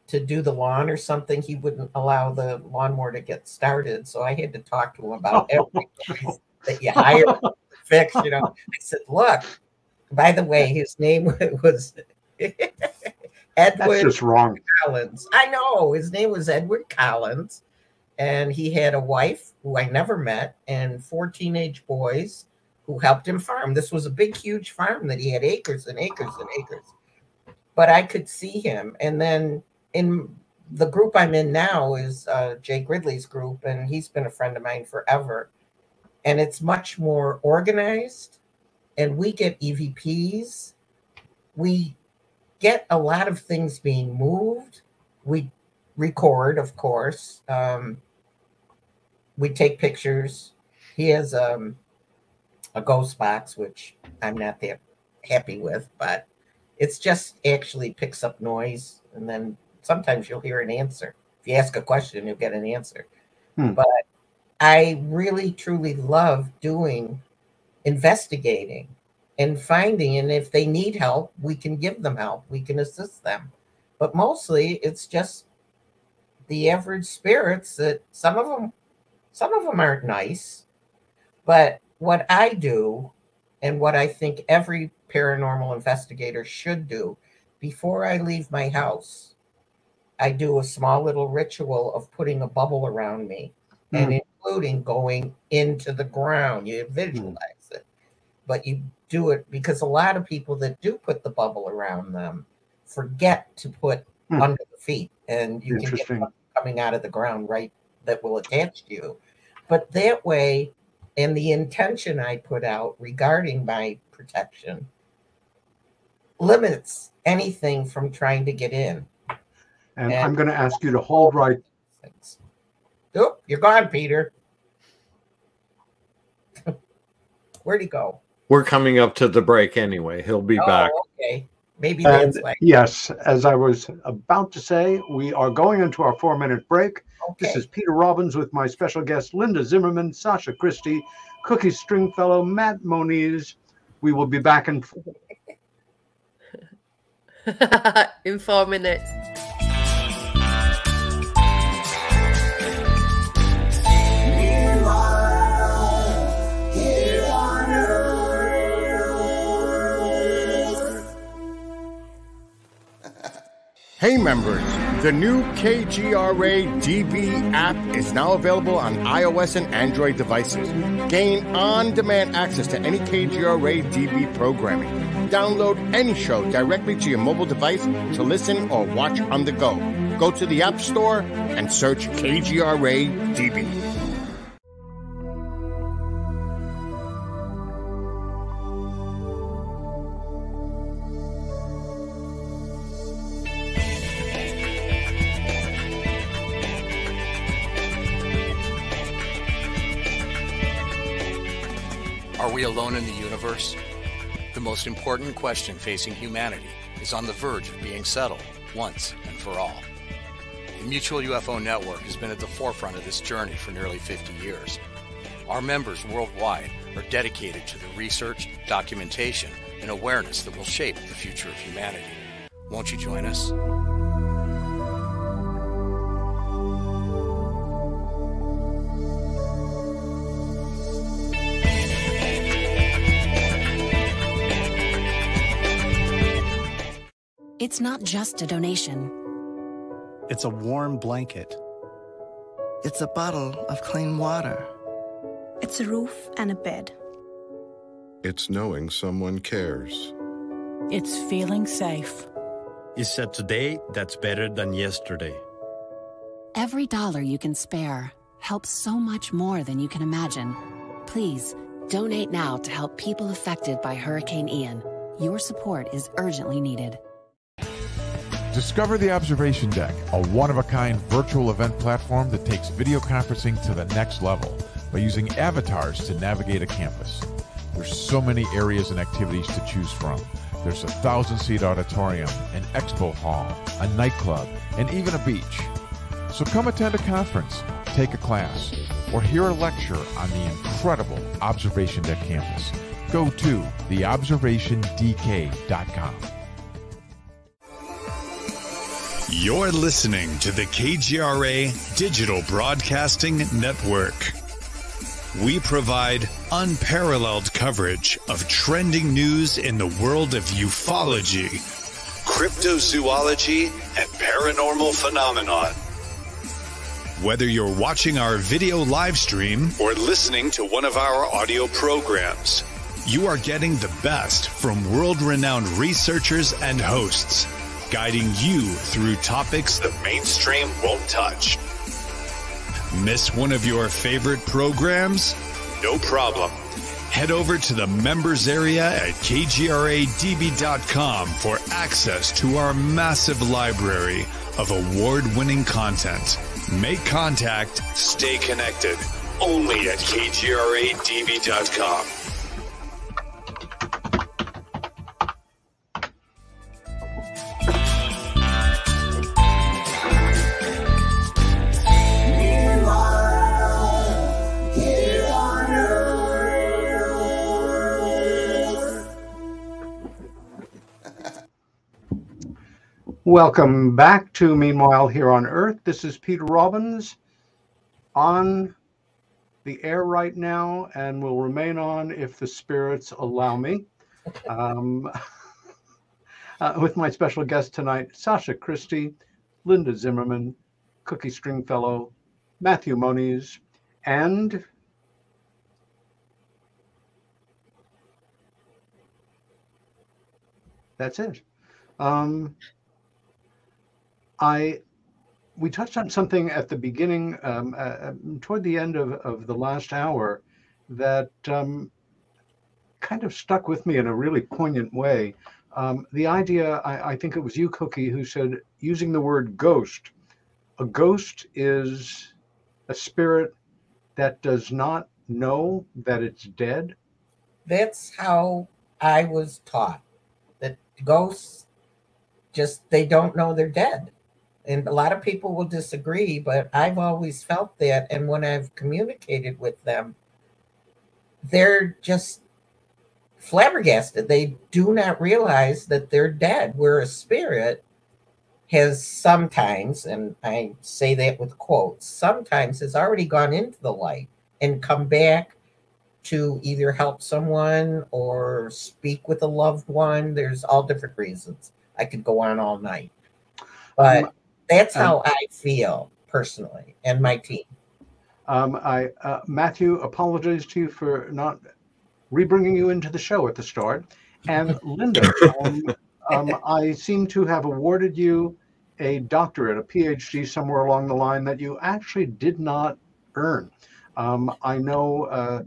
to do the lawn or something, he wouldn't allow the lawnmower to get started. So I had to talk to him about everything that you hire to fix. I said, look, by the way, his name was Edward. That's just wrong. Collins. I know his name was Edward Collins, and he had a wife who I never met and 4 teenage boys who helped him farm. This was a big, huge farm that he had acres and acres and acres. But I could see him. And then in the group I'm in now is Jay Gridley's group, and he's been a friend of mine forever. And it's much more organized, and we get EVPs. We get a lot of things being moved. We record, of course. We take pictures. He has a ghost box, which I'm not that happy with, but it's just actually picks up noise, and then sometimes you'll hear an answer. If you ask a question, you'll get an answer. But I really, truly love doing investigating and finding, and if they need help, we can give them help. We can assist them. But mostly it's just the average spirits that some of them aren't nice. But what I do, and what I think every paranormal investigator should do, before I leave my house, I do a small little ritual of putting a bubble around me, and including going into the ground. You visualize it, but you do it because a lot of people that do put the bubble around them forget to put under the feet, and you can get something coming out of the ground right that will attach to you. But that way, and the intention I put out regarding my protection limits anything from trying to get in. And I'm going to ask you to hold right. Oh, you're gone, Peter. Where'd he go? We're coming up to the break anyway. He'll be back. Okay. Maybe that's like. Yes, as I was about to say, we are going into our 4-minute break. Okay. This is Peter Robbins with my special guest, Linda Zimmerman, Sacha Christie, Cookie Stringfellow, Matt Moniz. We will be back in 4 minutes. Hey members, the new KGRA DB app is now available on iOS and Android devices. Gain on-demand access to any KGRA DB programming. Download any show directly to your mobile device to listen or watch on the go. Go to the App Store and search KGRA DB. Are we alone in the universe? The most important question facing humanity is on the verge of being settled once and for all. The Mutual UFO Network has been at the forefront of this journey for nearly 50 years. Our members worldwide are dedicated to the research, documentation, and awareness that will shape the future of humanity. Won't you join us? It's not just a donation. It's a warm blanket. It's a bottle of clean water. It's a roof and a bed. It's knowing someone cares. It's feeling safe. It's a today that's better than yesterday. Every dollar you can spare helps so much more than you can imagine. Please, donate now to help people affected by Hurricane Ian. Your support is urgently needed. Discover the Observation Deck, a one-of-a-kind virtual event platform that takes video conferencing to the next level by using avatars to navigate a campus. There's so many areas and activities to choose from. There's a 1,000-seat auditorium, an expo hall, a nightclub, and even a beach. So come attend a conference, take a class, or hear a lecture on the incredible Observation Deck campus. Go to theobservationdk.com. You're listening to the KGRA Digital Broadcasting Network. We provide unparalleled coverage of trending news in the world of ufology, cryptozoology, and paranormal phenomenon. Whether you're watching our video live stream or listening to one of our audio programs, you are getting the best from world-renowned researchers and hosts, guiding you through topics the mainstream won't touch. Miss one of your favorite programs? No problem. Head over to the members area at kgradb.com for access to our massive library of award-winning content. Make contact, stay connected, only at kgradb.com. Welcome back to Meanwhile Here on Earth. This is Peter Robbins on the air right now and will remain on if the spirits allow me. With my special guest tonight, Sacha Christie, Linda Zimmerman, Cookie Stringfellow, Matthew Moniz, and that's it. We touched on something at the beginning, toward the end of the last hour, that kind of stuck with me in a really poignant way. The idea, I think it was you, Cookie, who said, using the word ghost. A ghost is a spirit that does not know that it's dead. That's how I was taught, that ghosts they don't know they're dead. And a lot of people will disagree, but I've always felt that. And when I've communicated with them, they're just flabbergasted. They do not realize that they're dead, where a spirit has sometimes, and I say that with quotes, sometimes has already gone into the light and come back to either help someone or speak with a loved one. There's all different reasons. I could go on all night. But that's how I feel personally, and my team. Matthew, apologies to you for not rebringing you into the show at the start. And Linda, I seem to have awarded you a doctorate, a PhD somewhere along the line that you actually did not earn. I know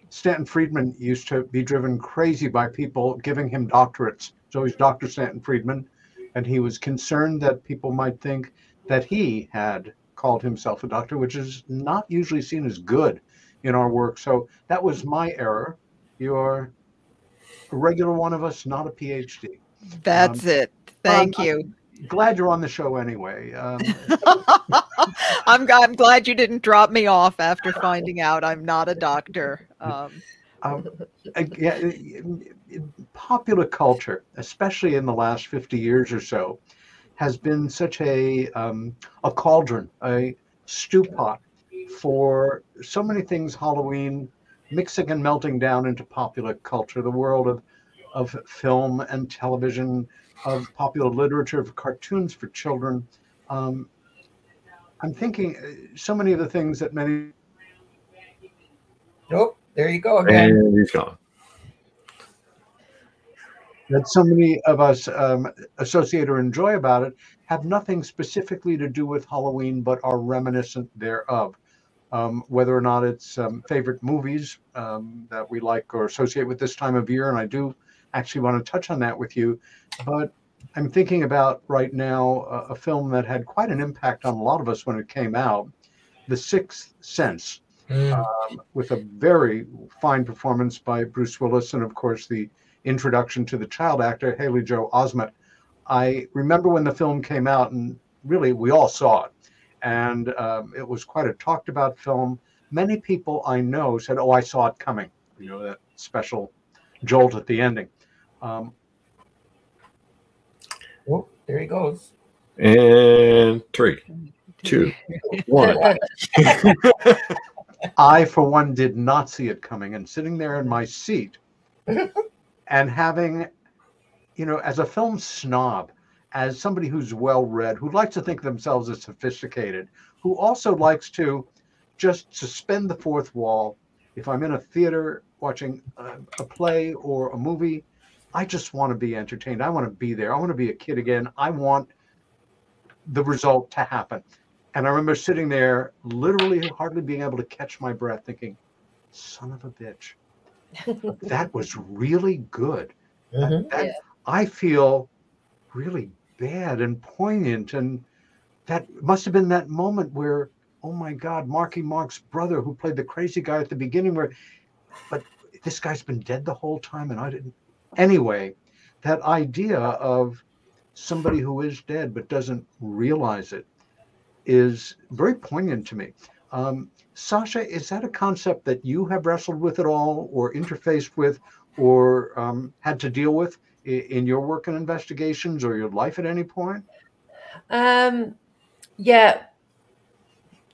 Stanton Friedman used to be driven crazy by people giving him doctorates. So he's Dr. Stanton Friedman. And he was concerned that people might think that he had called himself a doctor, which is not usually seen as good in our work. So that was my error. You're a regular one of us, not a PhD. That's it. Thank you. I'm glad you're on the show anyway. I'm glad you didn't drop me off after finding out I'm not a doctor. Popular culture, especially in the last 50 years or so, has been such a cauldron, a stew pot for so many things Halloween, mixing and melting down into popular culture, the world of film and television, of popular literature, of cartoons for children. I'm thinking so many of the things that many... Nope, there you go again. And he's gone. That so many of us associate or enjoy about it have nothing specifically to do with Halloween, but are reminiscent thereof. Whether or not it's favorite movies that we like or associate with this time of year, and I do actually want to touch on that with you. But I'm thinking about right now a film that had quite an impact on a lot of us when it came out, The Sixth Sense, with a very fine performance by Bruce Willis, and of course the introduction to the child actor, Haley Joel Osment. I remember when the film came out, and really we all saw it. And it was quite a talked about film. Many people I know said, oh, I saw it coming. You know, that special jolt at the ending. Oh, there he goes. And 3, 2, 1. I, for one, did not see it coming. And sitting there in my seat and having, you know, as a film snob, as somebody who's well-read, who likes to think of themselves as sophisticated, who also likes to just suspend the fourth wall. If I'm in a theater watching a play or a movie, I just want to be entertained. I want to be there. I want to be a kid again. I want the result to happen. And I remember sitting there, literally hardly being able to catch my breath, thinking, son of a bitch, that was really good. I feel really bad and poignant, and that must have been that moment where, oh my God, Marky Mark's brother, who played the crazy guy at the beginning, but this guy's been dead the whole time and I didn't. Anyway, that idea of somebody who is dead but doesn't realize it is very poignant to me. Sacha, is that a concept that you have wrestled with at all, or interfaced with, or had to deal with in your work and investigations or your life at any point? Yeah,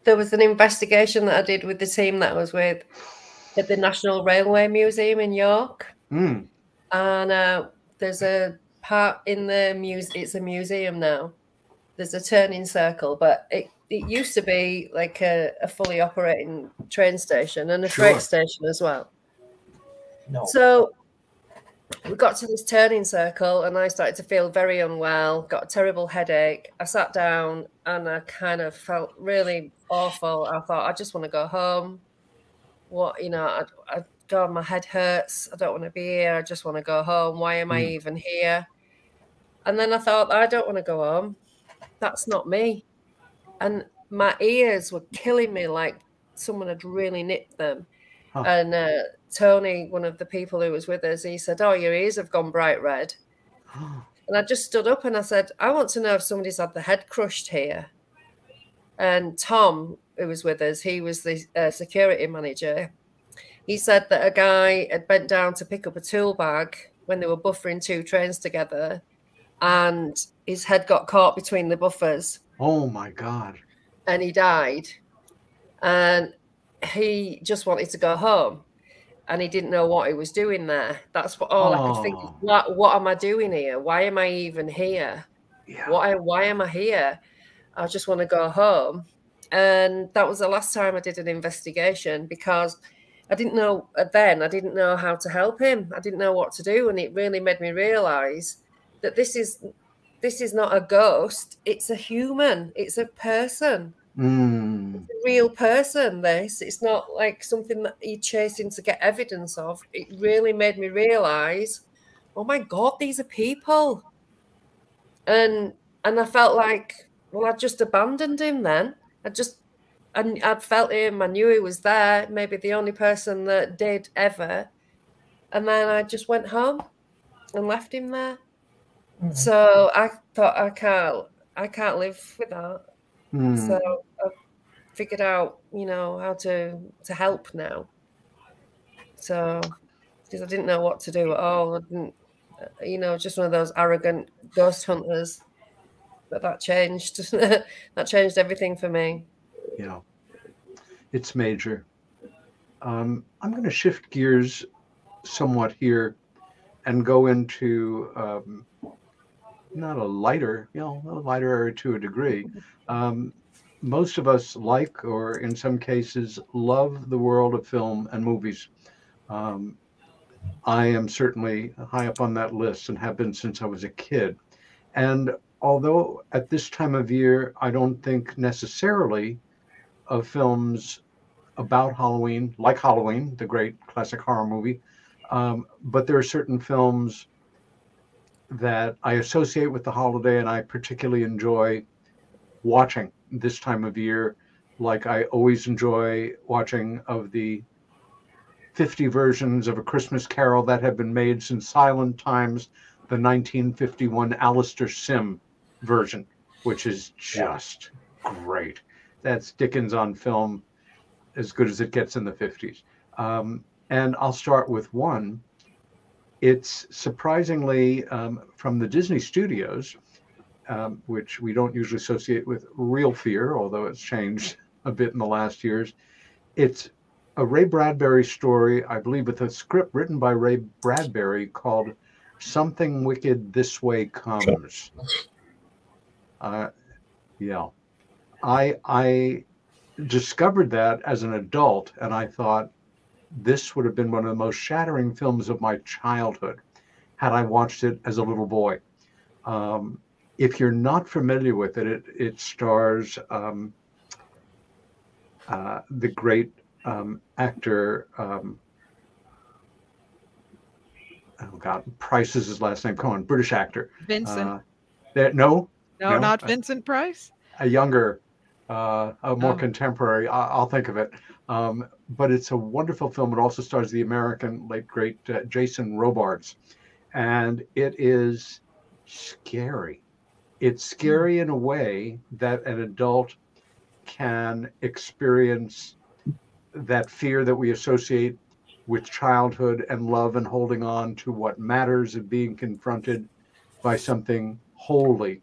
there was an investigation that I did with the team that I was with at the National Railway Museum in York. Mm. And there's a part in the it's a museum now. There's a turning circle, but it used to be like a fully operating train station and a freight station as well. No. So we got to this turning circle and I started to feel very unwell, got a terrible headache. I sat down and I kind of felt really awful. I thought, I just want to go home. What, you know, God, my head hurts. I don't want to be here. I just want to go home. Why am I even here? And then I thought, I don't want to go home. That's not me. And my ears were killing me like someone had really nipped them. Huh. And Tony, one of the people who was with us, he said, oh, your ears have gone bright red. And I just stood up and I said, I want to know if somebody's had the head crushed here. And Tom, who was with us, he was the security manager. He said that a guy had bent down to pick up a tool bag when they were buffering two trains together, and his head got caught between the buffers. Oh, my God. And he died. And he just wanted to go home. And he didn't know what he was doing there. That's what all I could think. What am I doing here? Why am I even here? Yeah. Why am I here? I just want to go home. And that was the last time I did an investigation, because I didn't know then. I didn't know how to help him. I didn't know what to do. And it really made me realize that this is not a ghost. It's a human. It's a person. It's a real person, this. It's not like something that you're chasing to get evidence of. It really made me realize, oh my God, these are people. And I felt like, well, I just abandoned him then. I'd felt him. I knew he was there. Maybe the only person that did ever. And then I just went home and left him there. Mm-hmm. So I thought, I can't live with that. So I figured out, you know, how to help now. So, because I didn't know what to do at all. I didn't, you know, just one of those arrogant ghost hunters. But that changed. That changed everything for me. Yeah, it's major. I'm going to shift gears somewhat here and go into not a lighter, you know, a lighter area to a degree. Most of us like, or in some cases, love the world of film and movies. I am certainly high up on that list and have been since I was a kid. And although at this time of year, I don't think necessarily of films about Halloween, like Halloween, the great classic horror movie, but there are certain films that I associate with the holiday and I particularly enjoy watching this time of year. Like I always enjoy watching of the 50 versions of A Christmas Carol that have been made since silent times, the 1951 Alistair Sim version, which is just great. That's Dickens on film, as good as it gets in the 50s. And I'll start with one. It's surprisingly from the Disney Studios, which we don't usually associate with real fear, although it's changed a bit in the last years. It's a Ray Bradbury story, I believe, with a script written by Ray Bradbury called Something Wicked This Way Comes. Yeah. I discovered that as an adult, and I thought this would have been one of the most shattering films of my childhood had I watched it as a little boy. If you're not familiar with it, it stars the great actor, oh God, Price is his last name. Come on, British actor. Vincent. No, not Vincent Price. A younger, a more contemporary. I'll think of it. But it's a wonderful film. It also stars the American late great Jason Robards, and it is scary. It's scary in a way that an adult can experience that fear that we associate with childhood and love and holding on to what matters and being confronted by something wholly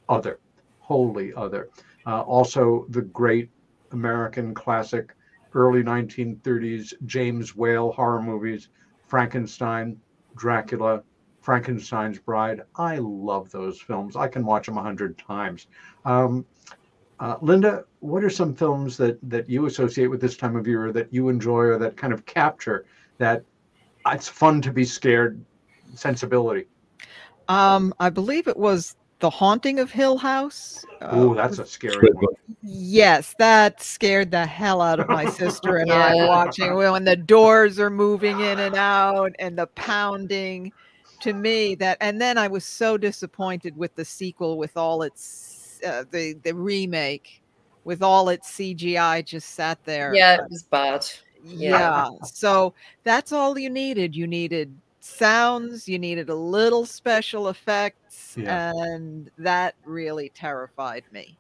other. Also, the great American classic early 1930s James Whale horror movies, Frankenstein, Dracula, Frankenstein's Bride. I love those films. I can watch them 100 times. Linda, what are some films that you associate with this time of year, that you enjoy, or that kind of capture that it's fun to be scared sensibility? I believe it was The Haunting of Hill House. Oh, that's a scary one. Yes, that scared the hell out of my sister and I, watching when the doors are moving in and out and the pounding. To me, that, and then I was so disappointed with the sequel, with all its the remake, with all its CGI just sat there. Yeah, it was bad. Yeah. So that's all you needed. You needed sounds, you needed a little special effects, and that really terrified me.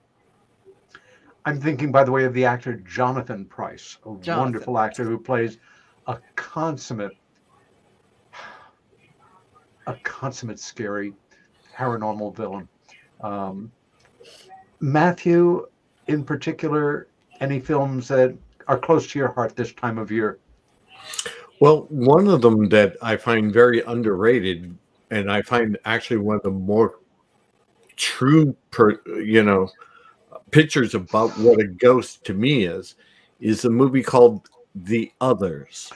I'm thinking, by the way, of the actor Jonathan Pryce, a wonderful actor who plays a consummate scary paranormal villain. Matthew, in particular, any films that are close to your heart this time of year? Well, one of them that I find very underrated, and I find actually one of the more true, pictures about what a ghost to me is a movie called The Others.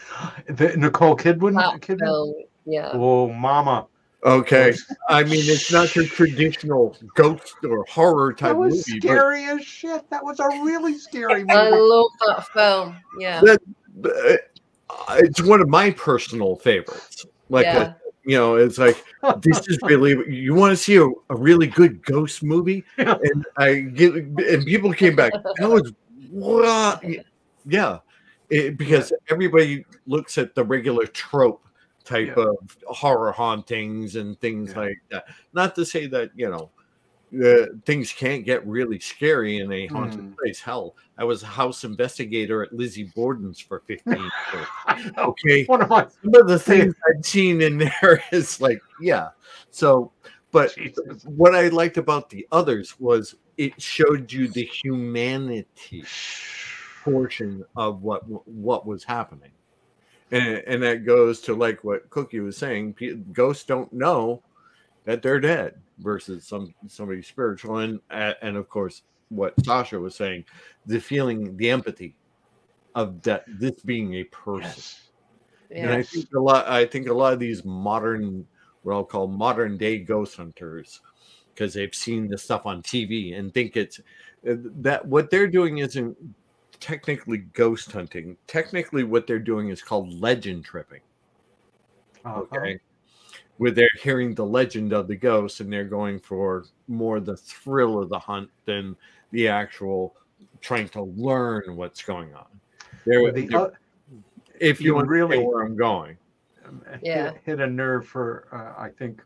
The Nicole Kidman? Yeah. Oh, mama. Okay. I mean, it's not your traditional ghost or horror type movie. That was scary as shit. That was a really scary movie. I love that film. Yeah. It's one of my personal favorites. It's like, this is really, you want to see a really good ghost movie? And people came back, that was what? Yeah. Because everybody looks at the regular trope type of horror hauntings and things like that. Not to say that, things can't get really scary in a haunted place. Hell, I was a house investigator at Lizzie Borden's for 15 years. Okay. Some of the things I'd seen in there is like, So, but what I liked about The Others was it showed you the humanity portion of what was happening. And that goes to like what Cookie was saying. Ghosts don't know that they're dead versus somebody spiritual, and of course what Sacha was saying, the feeling, the empathy of that this being a person. And I think a lot of these modern, what I'll call modern day ghost hunters, because they've seen this stuff on TV and think it's that what they're doing isn't technically ghost hunting. Technically what they're doing is called legend tripping. Okay. Where they're hearing the legend of the ghost and they're going for more the thrill of the hunt than the actual trying to learn what's going on. If you really know where I'm going. Hit a nerve for I think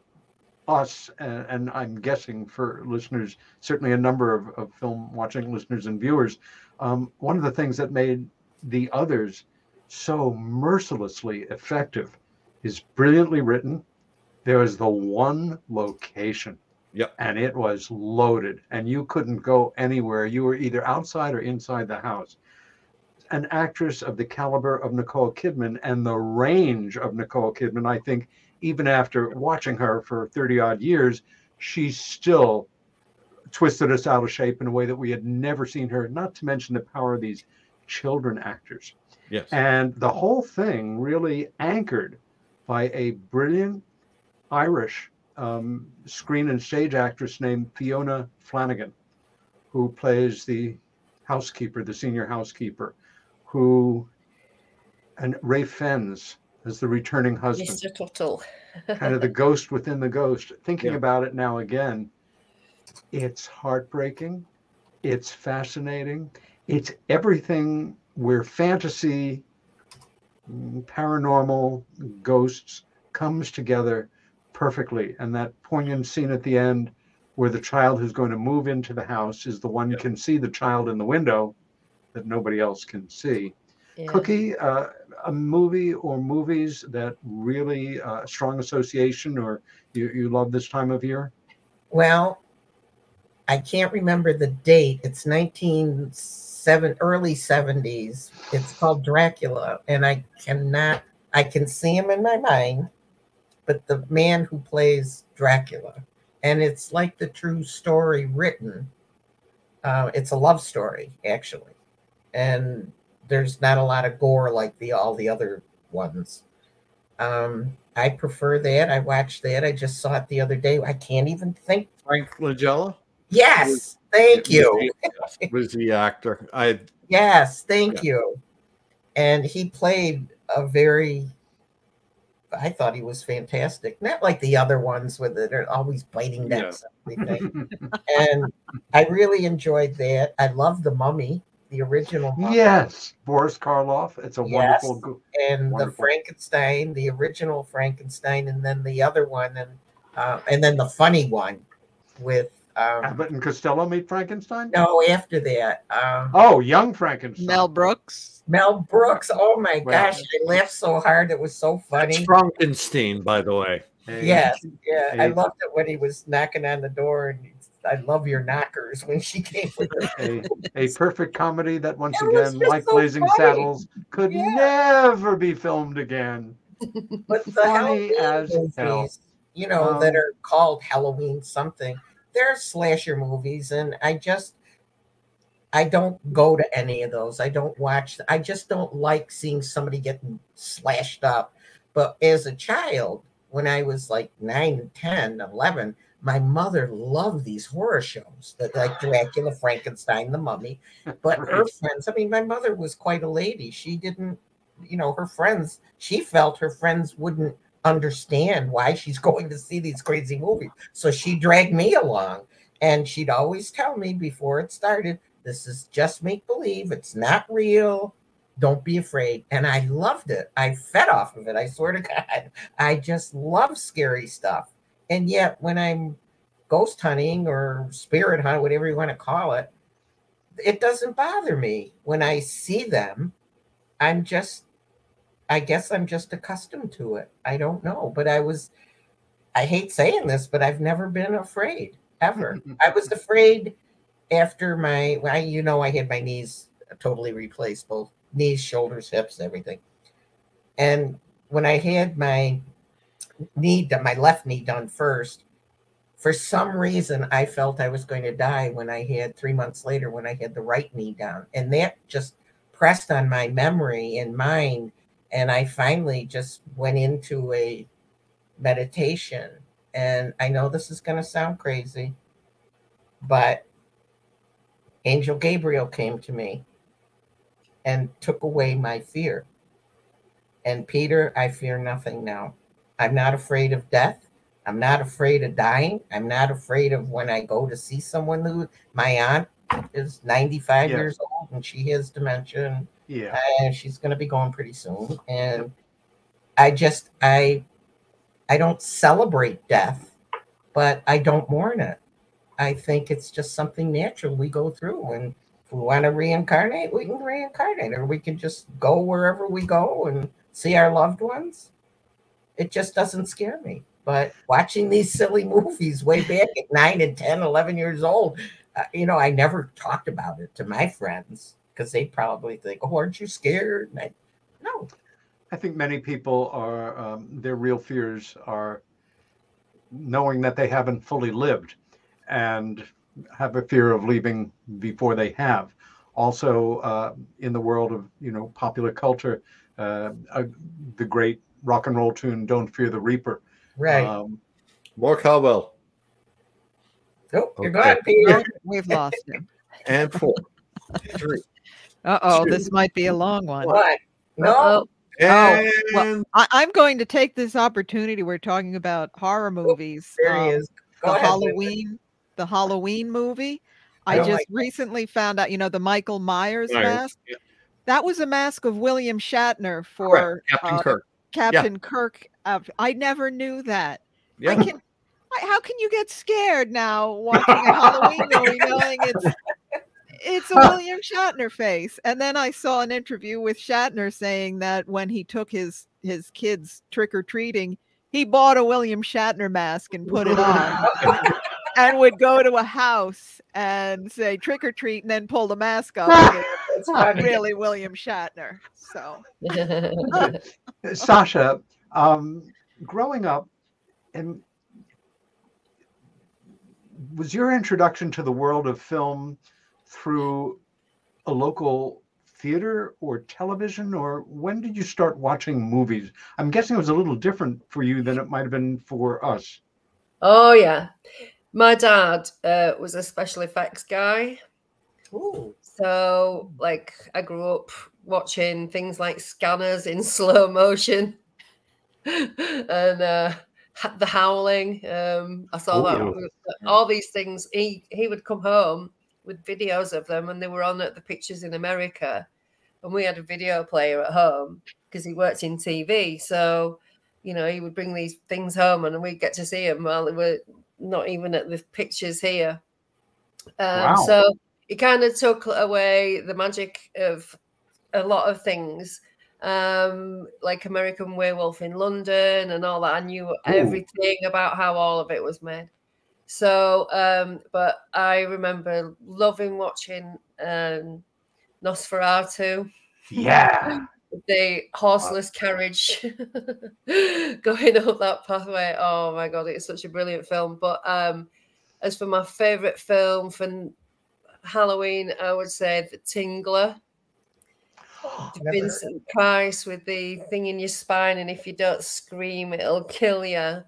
us, and I'm guessing for listeners, certainly a number of film watching listeners and viewers. One of the things that made The Others so mercilessly effective is brilliantly written. There was the one location, and it was loaded, and you couldn't go anywhere. You were either outside or inside the house. An actress of the caliber of Nicole Kidman and the range of Nicole Kidman, I think, even after watching her for 30-odd years, she still twisted us out of shape in a way that we had never seen her, not to mention the power of these children actors. Yes. And the whole thing really anchored by a brilliant Irish screen and stage actress named Fiona Flanagan, who plays the housekeeper, the senior housekeeper, and Ray Fenns as the returning husband. Mr. Tuttle. Kind of the ghost within the ghost. Thinking about it now again, it's heartbreaking. It's fascinating. It's everything where fantasy, paranormal, ghosts comes together perfectly. And that poignant scene at the end where the child who's going to move into the house is the one who can see the child in the window that nobody else can see. Cookie, a movie or movies that really strong association, or you love this time of year? Well, I can't remember the date. It's early 70s. It's called Dracula, and I can see him in my mind, but the man who plays Dracula, and it's like the true story written. It's a love story, actually, and there's not a lot of gore like all the other ones. I prefer that. I watched that. I just saw it the other day. I can't even think. Frank Langella? Yes, thank you. Was the actor. Yes, thank you. And he played I thought he was fantastic. Not like the other ones where they're always biting necks and everything. And I really enjoyed that. I love The Mummy, the original Mummy. Yes, Boris Karloff. It's a wonderful. And the Frankenstein, the original Frankenstein, and then the other one, and then the funny one with Abbott and Costello Meet Frankenstein? No, after that. Young Frankenstein. Mel Brooks. Oh my gosh, I laughed so hard. It was so funny. That's Frankenstein, by the way. Yes, yeah. I loved it when he was knocking on the door, and I love your knockers when she came with a perfect comedy that once again, like Blazing Saddles, could never be filmed again. But the funny Halloween movies, that are called Halloween something, they're slasher movies, and I don't go to any of those. I don't watch. I just don't like seeing somebody getting slashed up. But as a child, when I was like 9, 10, 11, my mother loved these horror shows that like Dracula, Frankenstein, The Mummy. But her friends, my mother was quite a lady. She didn't, her friends, she felt her friends wouldn't understand why she's going to see these crazy movies. So she dragged me along, and she'd always tell me before it started, this is just make believe. It's not real. Don't be afraid. And I loved it. I fed off of it. I swear to God, I just love scary stuff. And yet when I'm ghost hunting or spirit hunt, whatever you want to call it, it doesn't bother me. When I see them, I guess I'm just accustomed to it. I don't know. But I hate saying this, but I've never been afraid, ever. I was afraid after I had my knees totally replaced, both knees, shoulders, hips, everything. And when I had my left knee done first, for some reason, I felt I was going to die when I had 3 months later, when I had the right knee down. And that just pressed on my memory and mind. And I finally just went into a meditation. And I know this is going to sound crazy, but Angel Gabriel came to me and took away my fear. And Peter, I fear nothing now. I'm not afraid of death. I'm not afraid of dying. I'm not afraid of when I go to see someone who, my aunt is 95 years old and she has dementia. And she's going to be going pretty soon. And I don't celebrate death, but I don't mourn it. I think it's just something natural we go through. And if we want to reincarnate, we can reincarnate, or we can just go wherever we go and see our loved ones. It just doesn't scare me. But watching these silly movies way back at 9 and 10, 11 years old, I never talked about it to my friends because they'd probably think, oh, aren't you scared? And no. I think many people are, their real fears are knowing that they haven't fully lived and have a fear of leaving before they have. Also, in the world of, popular culture, the great rock and roll tune, Don't Fear the Reaper. Right. More Cowbell. Oh, you're gone, Peter. We've lost him. And 4, 3. Uh-oh, this might be a long one. What? No. Well, I'm going to take this opportunity. We're talking about horror movies. There he is. The Halloween movie. I just recently found out, the Michael Myers mask. Yeah. That was a mask of William Shatner for Captain Kirk. Captain Kirk. I never knew that. Yeah. How can you get scared now watching a Halloween movie knowing It's a William Shatner face. And then I saw an interview with Shatner saying that when he took his kids trick-or-treating, he bought a William Shatner mask and put it on and would go to a house and say trick or treat and then pull the mask up. And it's really William Shatner. So, Sacha, growing up, and was your introduction to the world of film through a local theater or television, or when did you start watching movies? I'm guessing it was a little different for you than it might have been for us. Oh, yeah. My dad was a special effects guy. Ooh. So, like, I grew up watching things like Scanners in slow motion and The Howling. I saw that. All these things. He would come home with videos of them, and they were on at the Pictures in America. And we had a video player at home because he worked in TV. So, you know, he would bring these things home and we'd get to see them while they were not even at the Pictures here. Wow. So it kind of took away the magic of a lot of things, like American Werewolf in London and all that. I knew everything about how all of it was made. So, but I remember loving watching Nosferatu. Yeah. The horseless carriage going up that pathway. Oh my God, it's such a brilliant film. But as for my favorite film for Halloween, I would say The Tingler. Vincent Price with the thing in your spine, and if you don't scream, it'll kill you. And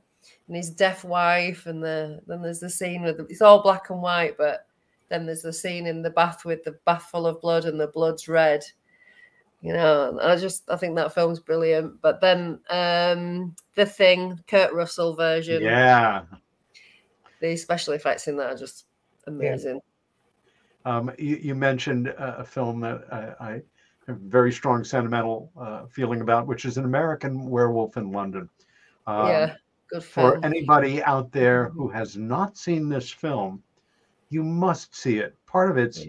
his deaf wife, and then there's the scene with it's all black and white, but then there's the scene in the bath with the bath full of blood and the blood's red. You know, I think that film's brilliant. But then The Thing, Kurt Russell version. Yeah. The special effects in that are just amazing. Yeah. You mentioned a film that I have a very strong sentimental feeling about, which is An American Werewolf in London. Yeah, good For film. anybody out there who has not seen this film, you must see it. Part of its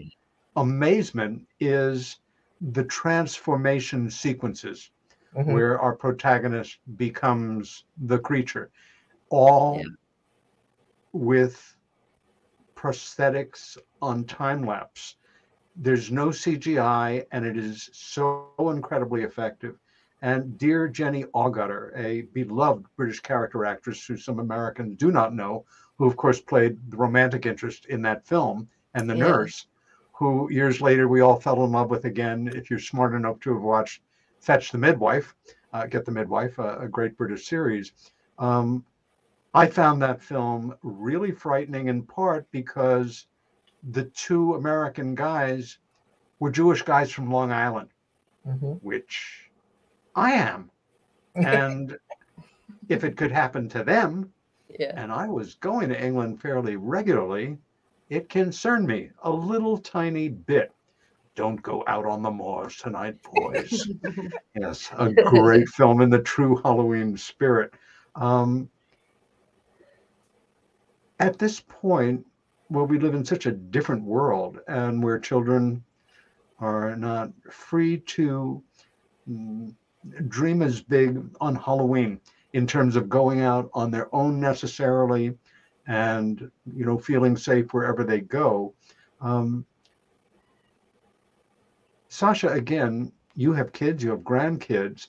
amazement is the transformation sequences where our protagonist becomes the creature, all with prosthetics on time lapse. There's no CGI, and it is so incredibly effective. And dear Jenny Agutter, a beloved British character actress who some Americans do not know, who of course played the romantic interest in that film, and the nurse, who years later we all fell in love with again. If you're smart enough to have watched Fetch the Midwife, Get the Midwife, a great British series. I found that film really frightening, in part because the two American guys were Jewish guys from Long Island, which I am. And if it could happen to them, and I was going to England fairly regularly, it concerned me a little tiny bit. Don't go out on the moors tonight, boys. Yes, a great film in the true Halloween spirit. At this point, well, we live in such a different world, and where children are not free to dream as big on Halloween in terms of going out on their own necessarily, and feeling safe wherever they go. Sacha, again, you have kids, you have grandkids.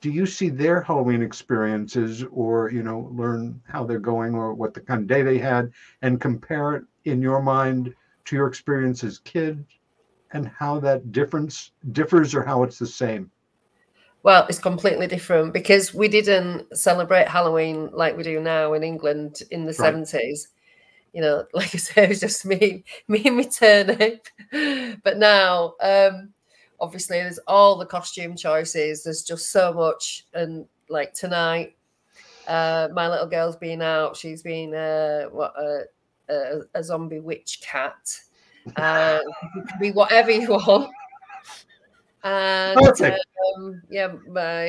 Do you see their Halloween experiences, or learn how they're going, or what the kind of day they had, and compare it in your mind to your experience as kid, and how that differs, or how it's the same? Well, it's completely different, because we didn't celebrate Halloween like we do now in England in the 70s. Like I say, it was just me and my turnip. But now, obviously, there's all the costume choices. There's just so much. And like tonight, my little girl's been out. She's been a zombie witch cat. You can be whatever you want. And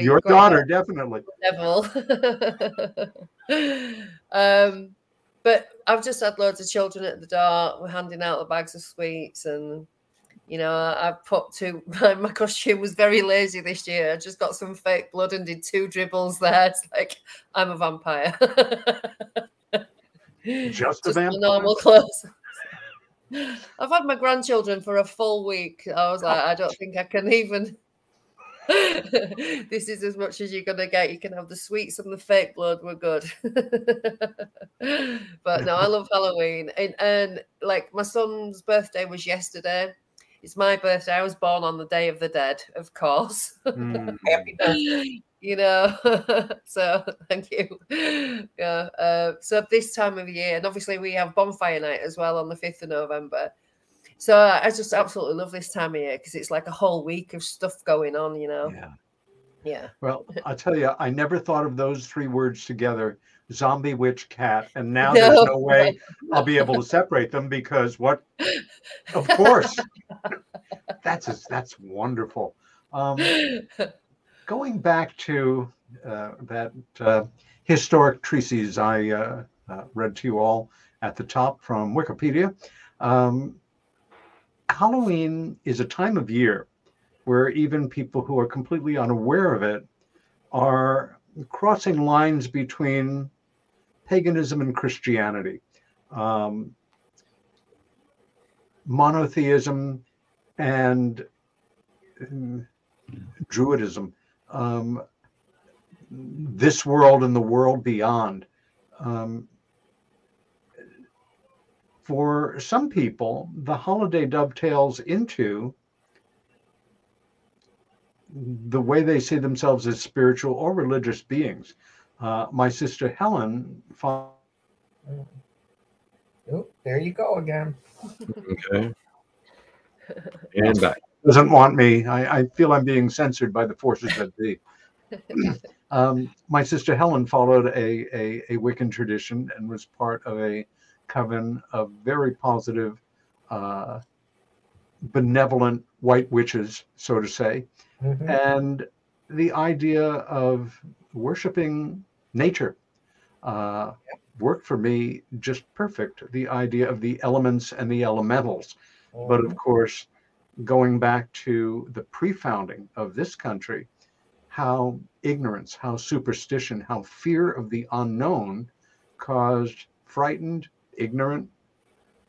your daughter, definitely. Devil. But I've just had loads of children at the door. We're handing out the bags of sweets, and You know, I put two. My costume was very lazy this year. I just got some fake blood and did 2 dribbles there. It's like I'm a vampire. Just a vampire. Normal clothes. I've had my grandchildren for a full week. I was like, I don't think I can even. This is as much as you're gonna get. You can have the sweets and the fake blood. We're good. But no, I love Halloween, and like my son's birthday was yesterday. It's my birthday. I was born on the Day of the Dead, of course. Happy birthday. You know, so thank you. Yeah. So this time of year, and obviously we have bonfire night as well on the 5th of November. So I just absolutely love this time of year because it's like a whole week of stuff going on, you know. Yeah. Yeah. Well, I'll tell you, I never thought of those 3 words together, zombie, witch, cat, and now there's no way I'll be able to separate them because what? Of course. That's wonderful. Going back to that historic treatise I read to you all at the top from Wikipedia, Halloween is a time of year where even people who are completely unaware of it are crossing lines between paganism and Christianity, monotheism and Druidism, this world and the world beyond. For some people, the holiday dovetails into the way they see themselves as spiritual or religious beings. My sister Helen. Oh, there you go again. Okay. And back. Doesn't want me. I feel I'm being censored by the forces that be. My sister Helen followed a Wiccan tradition and was part of a coven of very positive, benevolent white witches, so to say. Mm-hmm. And the idea of worshiping nature worked for me just perfect. The idea of the elements and the elementals. Mm-hmm. But of course, going back to the pre-founding of this country, how ignorance, how superstition, how fear of the unknown caused frightened, ignorant,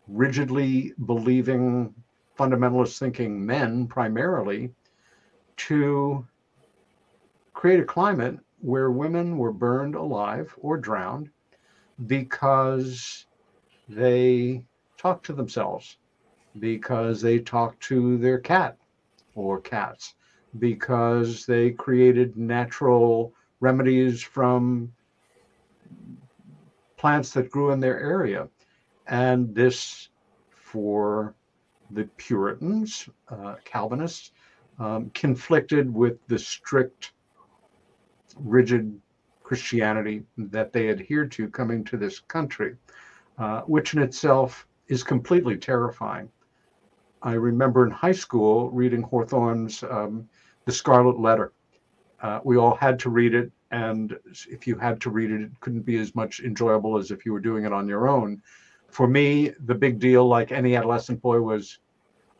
rigidly believing, fundamentalist thinking men primarily to create a climate where women were burned alive or drowned because they talked to themselves, because they talked to their cat or cats, because they created natural remedies from plants that grew in their area. And this, for the Puritans, Calvinists, conflicted with the strict, rigid Christianity that they adhered to coming to this country, which in itself is completely terrifying. I remember in high school reading Hawthorne's The Scarlet Letter. We all had to read it, and if you had to read it, it couldn't be as much enjoyable as if you were doing it on your own. For me, the big deal, like any adolescent boy, was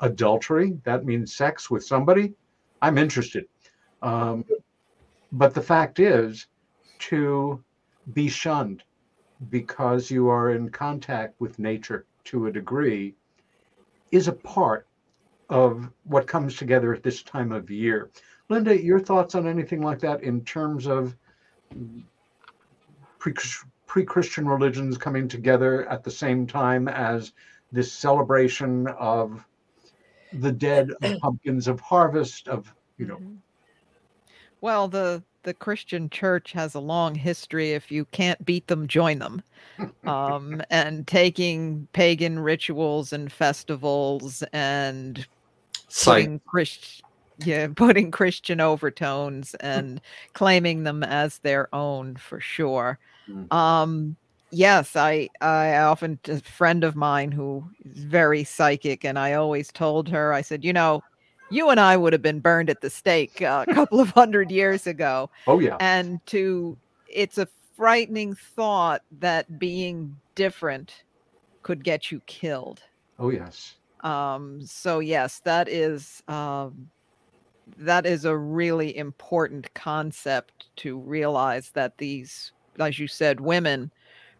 adultery. That means sex with somebody. I'm interested. But the fact is, to be shunned because you are in contact with nature to a degree is a part of what comes together at this time of year. Linda, your thoughts on anything like that in terms of pre-Christian religions coming together at the same time as this celebration of the dead, of pumpkins, of harvest, of, you know. Well, the Christian church has a long history. If you can't beat them, join them. And taking pagan rituals and festivals and putting Christian overtones and claiming them as their own, for sure. Yes, I often, a friend of mine who is very psychic, and I always told her, I said, you know, you and I would have been burned at the stake a couple of 100 years ago. Oh, yeah. And it's a frightening thought that being different could get you killed. Oh, yes. So yes, that is a really important concept to realize, that these, as you said, women,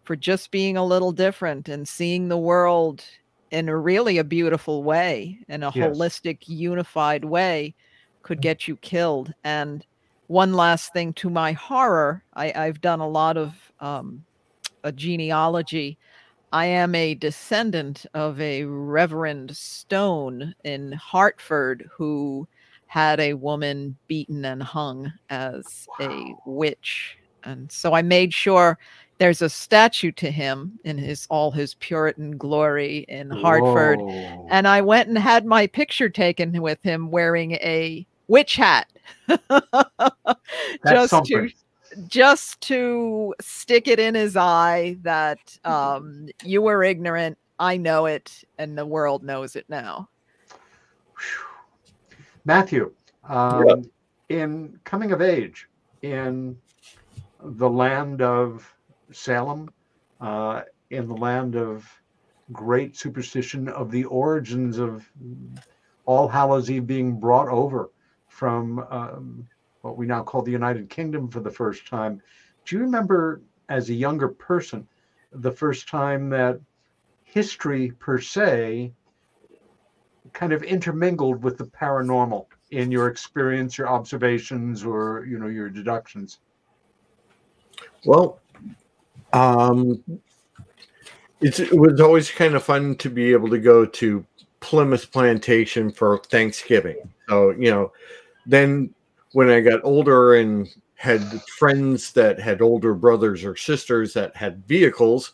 for just being a little different and seeing the world in a beautiful way, in a holistic, unified way, could get you killed. And one last thing, to my horror, I've done a lot of a genealogy. I am a descendant of a Reverend Stone in Hartford who had a woman beaten and hung as a witch. And so I made sure there's a statue to him in all his Puritan glory in Hartford. Whoa. And I went and had my picture taken with him wearing a witch hat. Just to stick it in his eye that you were ignorant, I know it, and the world knows it now. Matthew, in coming of age in the land of Salem, in the land of great superstition, of the origins of All Hallows Eve being brought over from what we now call the United Kingdom for the first time. Do you remember, as a younger person, the first time that history per se kind of intermingled with the paranormal in your experience, your observations, or your deductions? Well, it was always kind of fun to be able to go to Plymouth Plantation for Thanksgiving. So, then when I got older and had friends that had older brothers or sisters that had vehicles,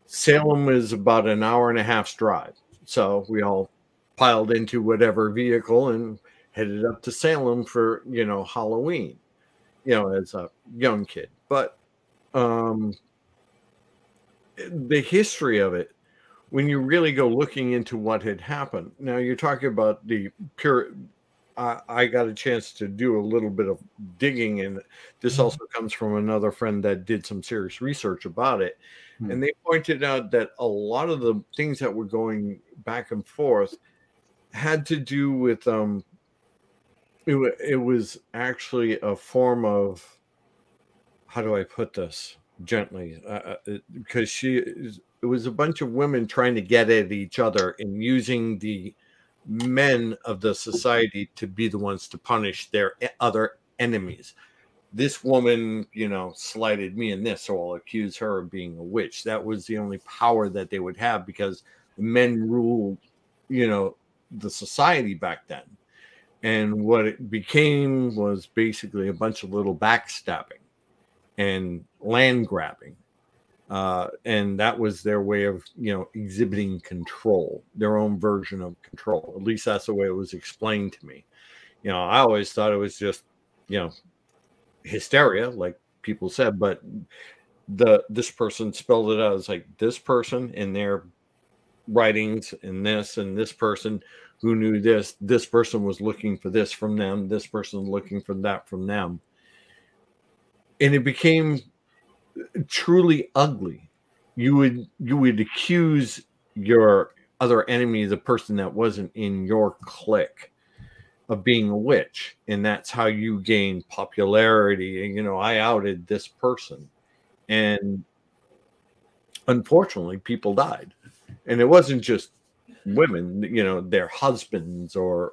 Salem was about an hour and a half's drive. So we all piled into whatever vehicle and headed up to Salem for, Halloween, as a young kid. But the history of it, when you really go looking into what had happened, now you're talking about the pure. I got a chance to do a little bit of digging, and this also comes from another friend that did some serious research about it. And they pointed out that a lot of the things that were going back and forth had to do with it was actually a form of, how do I put this gently, because it was a bunch of women trying to get at each other and using the men of the society to be the ones to punish their other enemies. This woman, slighted me in this, so I'll accuse her of being a witch. That was the only power that they would have, because men ruled, the society back then. And what it became was basically a bunch of little backstabbing and land grabbing. And that was their way of, exhibiting control, their own version of control. At least that's the way it was explained to me. I always thought it was just, hysteria, like people said, but this person spelled it out as like this person in their writings and this person who knew this person was looking for this from them, this person looking for that from them. And it became truly ugly. You would accuse your other enemy, the person that wasn't in your clique, of being a witch, and that's how you gain popularity. And I outed this person, and unfortunately people died. And it wasn't just women, their husbands or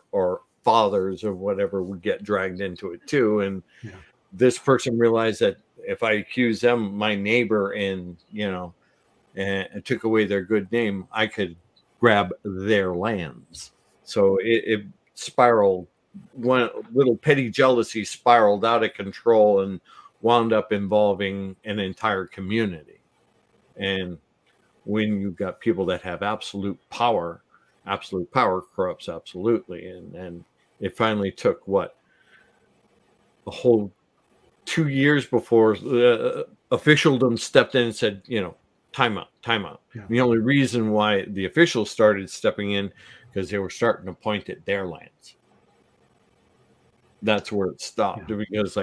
fathers or whatever would get dragged into it too. And this person realized that if I accuse them, my neighbor, and took away their good name, I could grab their lands. So it spiraled. One little petty jealousy spiraled out of control and wound up involving an entire community. And when you've got people that have absolute power corrupts absolutely. And it finally took a whole 2 years before officialdom stepped in and said, time out. Yeah. The only reason why the officials started stepping in, because they were starting to point at their lands. That's where it stopped. Yeah. Because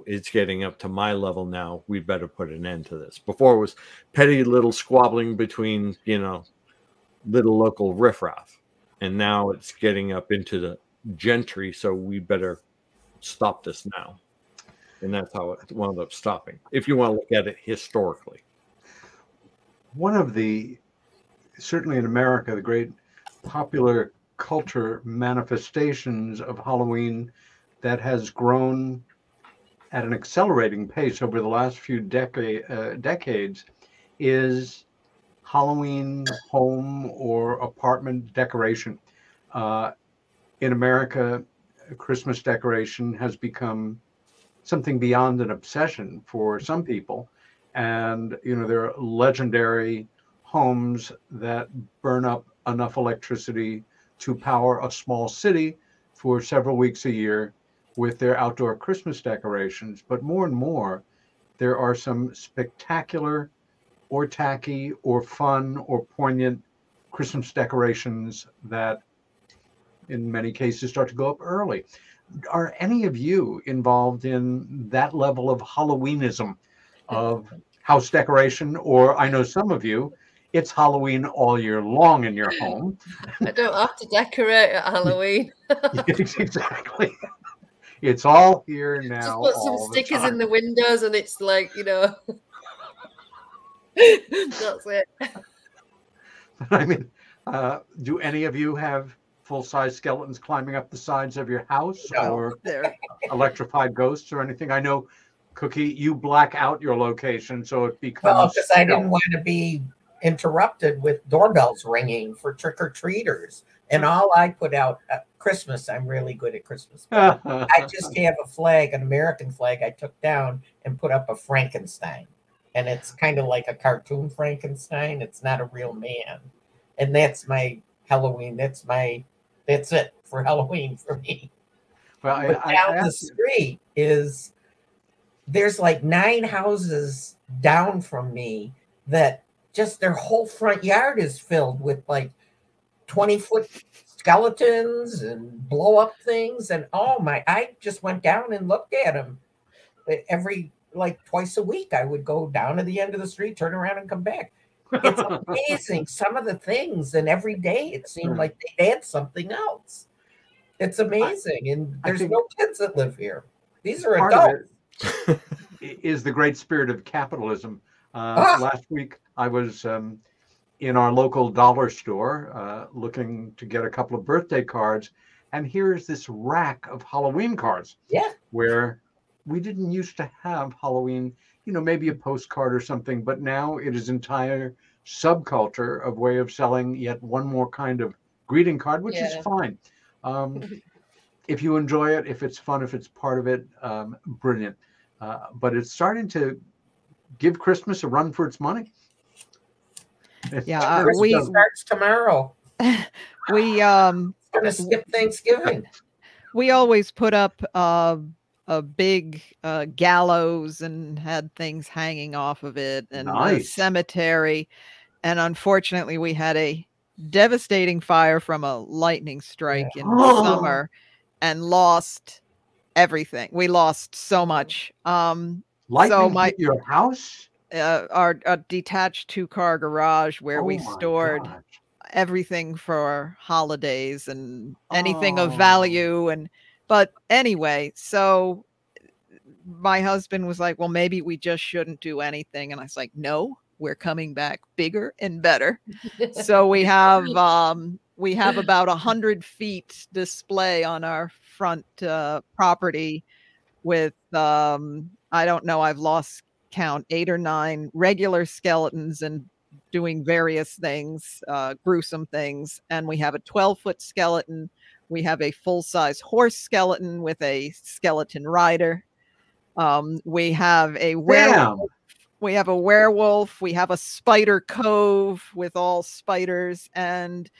it's getting up to my level now. We better put an end to this. Before it was petty little squabbling between, little local riffraff. and now it's getting up into the gentry, so we better stop this now. And that's how it wound up stopping, if you want to look at it historically. One of the, certainly in America, the great popular culture manifestations of Halloween that has grown at an accelerating pace over the last few decades is Halloween home or apartment decoration. In America, Christmas decoration has become something beyond an obsession for some people. And, you know, there are legendary homes that burn up enough electricity to power a small city for several weeks a year with their outdoor Christmas decorations. But more and more, there are some spectacular or tacky or fun or poignant Christmas decorations that in many cases start to go up early. Are any of you involved in that level of Halloweenism of house decoration? Or I know some of you, it's Halloween all year long in your home. I don't have to decorate at Halloween. Exactly. It's all here now. Just put some stickers in the windows and it's like, you know, that's it. I mean, do any of you have full-size skeletons climbing up the sides of your house or electrified ghosts or anything? I know, Cookie, you black out your location so it becomes... Well, because I didn't want to be interrupted with doorbells ringing for trick-or-treaters. And all I put out at Christmas, I'm really good at Christmas. I just have a flag, an American flag I took down and put up a Frankenstein. And it's kind of like a cartoon Frankenstein. It's not a real man. And that's my Halloween. That's it for Halloween for me. Well, down the street is, there's like 9 houses down from me that just their whole front yard is filled with like 20-foot skeletons and blow up things. And I just went down and looked at them like twice a week. I would go down to the end of the street, turn around and come back. It's amazing, some of the things, and every day it seemed like they'd add something else. It's amazing, and there's no kids that live here. These are adults. Is the great spirit of capitalism. Last week, I was in our local dollar store looking to get a couple of birthday cards, and here's this rack of Halloween cards. Yeah. Where we didn't used to have Halloween, you know, maybe a postcard or something, but now it is entire subculture of way of selling yet one more kind of greeting card, which is fine. If you enjoy it, if it's fun, if it's part of it, brilliant. But it's starting to give Christmas a run for its money. Christmas starts tomorrow. We gonna skip Thanksgiving. We always put up a big gallows and had things hanging off of it, and a cemetery. And unfortunately, we had a devastating fire from a lightning strike in the summer and lost everything. We lost so much. Lightning hit your house? Our detached 2-car garage where we stored everything for holidays and anything of value. But anyway, so my husband was like, well, maybe we just shouldn't do anything. And I was like, no, we're coming back bigger and better. So we have about 100 feet display on our front property with, I don't know, I've lost count, 8 or 9 regular skeletons and doing various things, gruesome things. And we have a 12-foot skeleton. We have a full-size horse skeleton with a skeleton rider. We have a werewolf. We have a werewolf. We have a spider cove with all spiders. And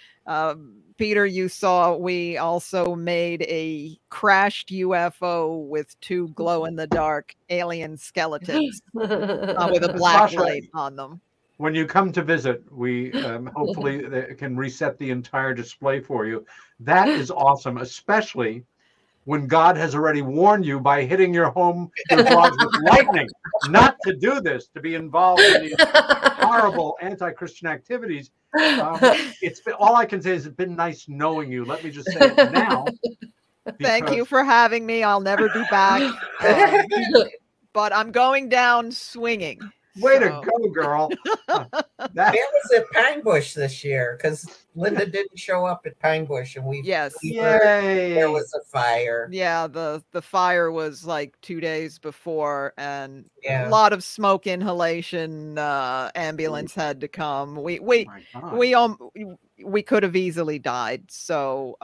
Peter, you saw we also made a crashed UFO with 2 glow-in-the-dark alien skeletons with a black light on them. When you come to visit, we hopefully can reset the entire display for you. That is awesome, especially when God has already warned you by hitting your home, your garage with lightning, not to do this, to be involved in these horrible anti-Christian activities. It's been, all I can say is it's been nice knowing you. Let me just say it now. Thank you for having me. I'll never be back. But I'm going down swinging. Way to go, girl. That was at Pine Bush this year because Linda didn't show up at Pine Bush, and we heard there was a fire. Yeah, the fire was like 2 days before, and a lot of smoke inhalation. Ambulance had to come. We could have easily died. So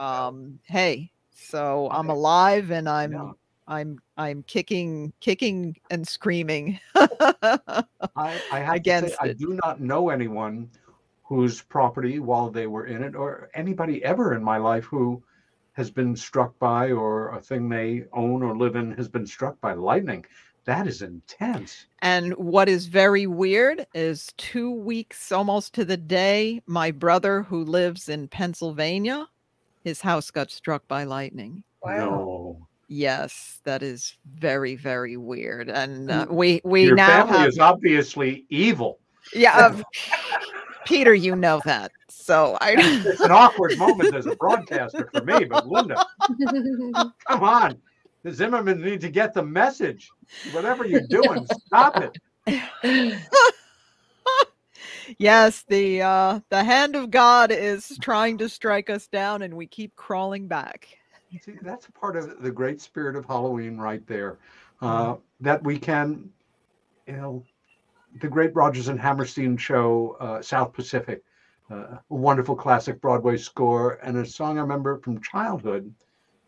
hey, so I'm alive, and I'm kicking and screaming. I have to say, I do not know anyone whose property, while they were in it, or anybody ever in my life who has been struck by, or a thing they own or live in has been struck by lightning. That is intense. And what is very weird is 2 weeks almost to the day, my brother who lives in Pennsylvania, his house got struck by lightning. Wow. No. Yes, that is very, very weird. And Your now family is obviously evil. Yeah, Peter, you know that. So it's an awkward moment as a broadcaster for me, but Linda, come on. The Zimmerman need to get the message. Whatever you're doing, stop it. Yes, the hand of God is trying to strike us down, and we keep crawling back. See, that's part of the great spirit of Halloween right there. That we can, the great Rodgers and Hammerstein show, South Pacific, a wonderful classic Broadway score, and a song I remember from childhood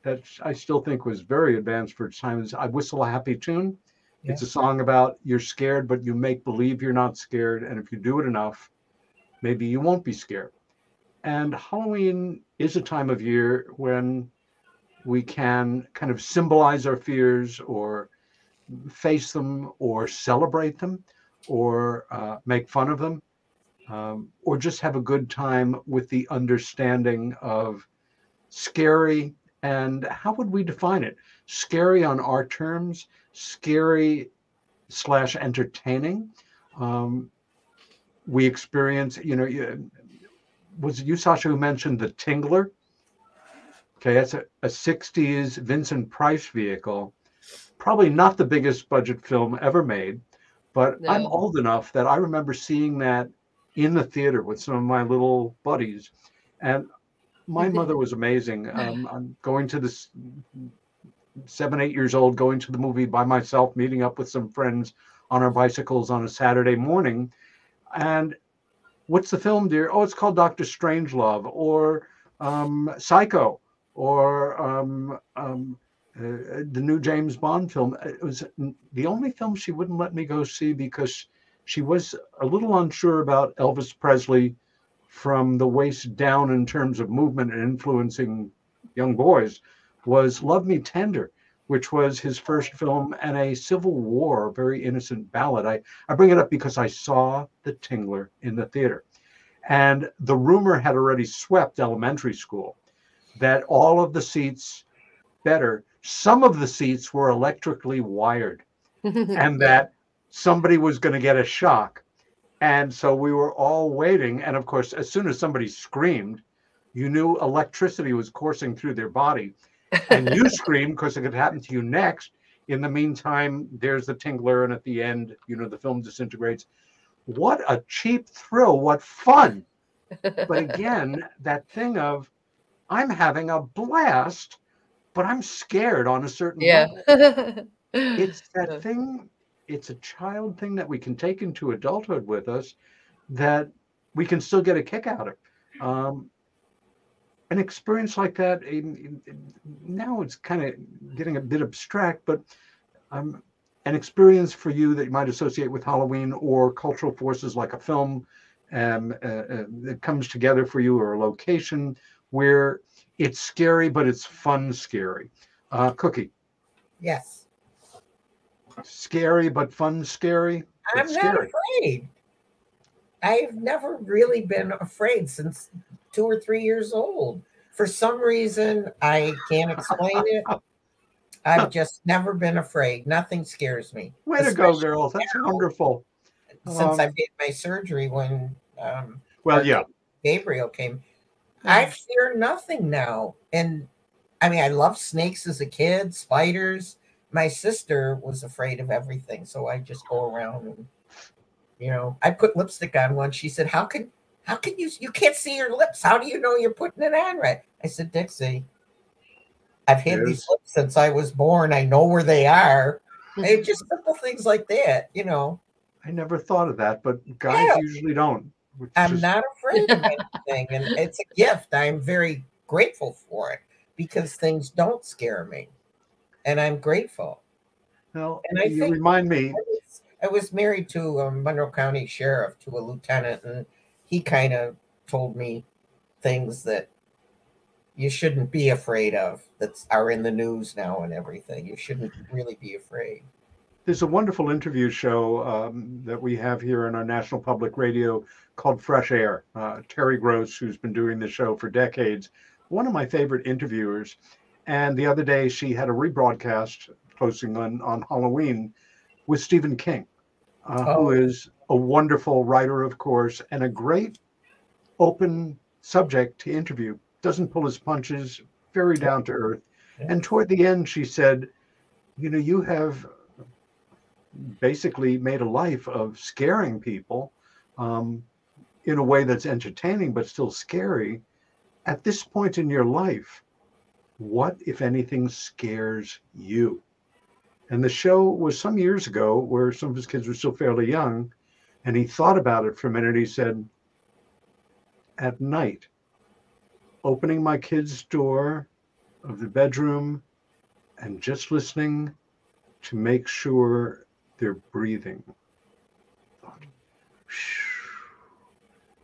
that I still think was very advanced for its time is I Whistle a Happy Tune. Yeah. It's a song about you're scared, but you make believe you're not scared. And if you do it enough, maybe you won't be scared. And Halloween is a time of year when we can kind of symbolize our fears, or face them, or celebrate them, or make fun of them, or just have a good time with the understanding of scary. And how would we define it? Scary on our terms, scary / entertaining. We experience, was it you, Sacha, who mentioned the Tingler? Okay, that's a 60s Vincent Price vehicle. Probably not the biggest budget film ever made, but no. I'm old enough that I remember seeing that in the theater with some of my little buddies. And my mother was amazing. I'm going to this 7, 8 years old, going to the movie by myself, meeting up with some friends on our bicycles on a Saturday morning. And what's the film, dear? Oh, it's called Dr. Strangelove, or Psycho, or the new James Bond film. It was the only film she wouldn't let me go see because she was a little unsure about Elvis Presley from the waist down in terms of movement and influencing young boys, was Love Me Tender, which was his first film, and a Civil War, very innocent ballad. I bring it up because I saw The Tingler in the theater. And the rumor had already swept elementary school that all of the seats, some of the seats were electrically wired, and that somebody was going to get a shock. And so we were all waiting. And of course, as soon as somebody screamed, you knew electricity was coursing through their body. And you screamed because it could happen to you next. In the meantime, there's the Tingler. And at the end, the film disintegrates. What a cheap thrill. What fun. But again, that thing of, I'm having a blast, but I'm scared on a certain level. It's that thing. It's a child thing that we can take into adulthood with us that we can still get a kick out of. An experience like that, now it's kind of getting a bit abstract, but an experience for you that you might associate with Halloween or cultural forces like a film that comes together for you, or a location where it's scary, but it's fun scary. Cookie. Yes. Scary, but fun scary. I'm not afraid. I've never really been afraid since 2 or 3 years old. For some reason, I can't explain it. I've just never been afraid. Nothing scares me. Way to go, girls. That's wonderful. since I've had my surgery when well, yeah, Gabriel came, I fear nothing now. And I mean, I loved snakes as a kid, spiders. My sister was afraid of everything, so I just go around and, you know, I put lipstick on once. She said, how can you can't see your lips? How do you know you're putting it on right? I said, Dixie, I've had these lips since I was born. I know where they are. It's just simple things like that, you know. I never thought of that, but guys usually don't. I'm not afraid of anything, and it's a gift. I'm very grateful for it because things don't scare me, and I'm grateful. Well, and I think remind me. I was married to a Monroe County sheriff, to a lieutenant, and he kind of told me things that you shouldn't be afraid of that are in the news now and everything. You shouldn't really be afraid. There's a wonderful interview show that we have here on our National Public Radio called Fresh Air. Terry Gross, who's been doing the show for decades, one of my favorite interviewers. And the other day she had a rebroadcast posting on Halloween with Stephen King, who is a wonderful writer, of course, and a great open subject to interview. Doesn't pull his punches, very down to earth. And toward the end, she said, you know, you have basically made a life of scaring people in a way that's entertaining, but still scary. At this point in your life, what, if anything, scares you? And the show was some years ago where some of his kids were still fairly young, and he thought about it for a minute. He said, at night, opening my kids' door of the bedroom and just listening to make sure they're breathing.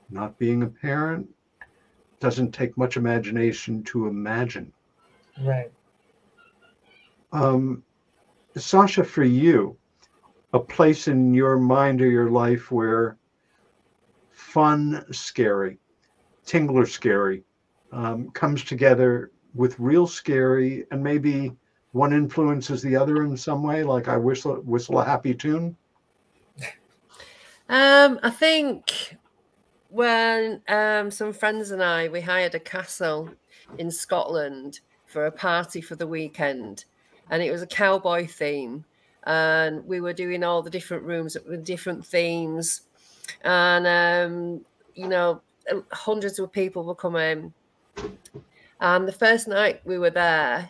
Not being a parent doesn't take much imagination to imagine. Right. Sacha, for you, a place in your mind or your life where fun, scary, tingler, scary, comes together with real scary, and maybe one influences the other in some way, like I whistle a happy tune? I think when some friends and we hired a castle in Scotland for a party for the weekend, and it was a cowboy theme, and we were doing all the different rooms with different themes, and you know, hundreds of people were coming. And the first night we were there,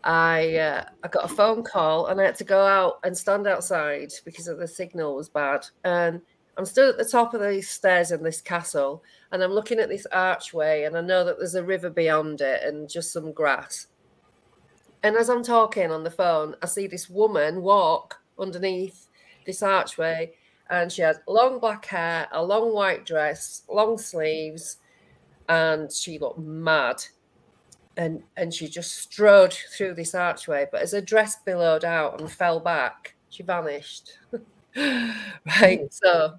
I got a phone call and I had to go out and stand outside because the signal was bad. And I'm stood at the top of these stairs in this castle, and I'm looking at this archway, and I know that there's a river beyond it and just some grass. And as I'm talking on the phone, I see this woman walk underneath this archway, and she had long black hair, a long white dress, long sleeves, and she looked mad. And she just strode through this archway, but as her dress billowed out and fell back, she vanished. Right, so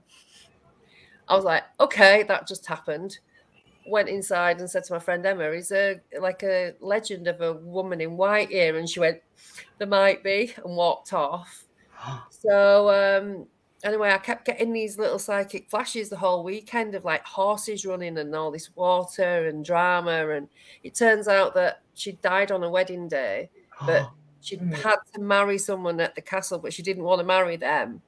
I was like, okay, that just happened. Went inside and said to my friend Emma, is there like a legend of a woman in white here? And she went, there might be, and walked off. So anyway, I kept getting these little psychic flashes the whole weekend of like horses running and all this water and drama. And it turns out that she died on a wedding day, but she'd had to marry someone at the castle, but she didn't want to marry them.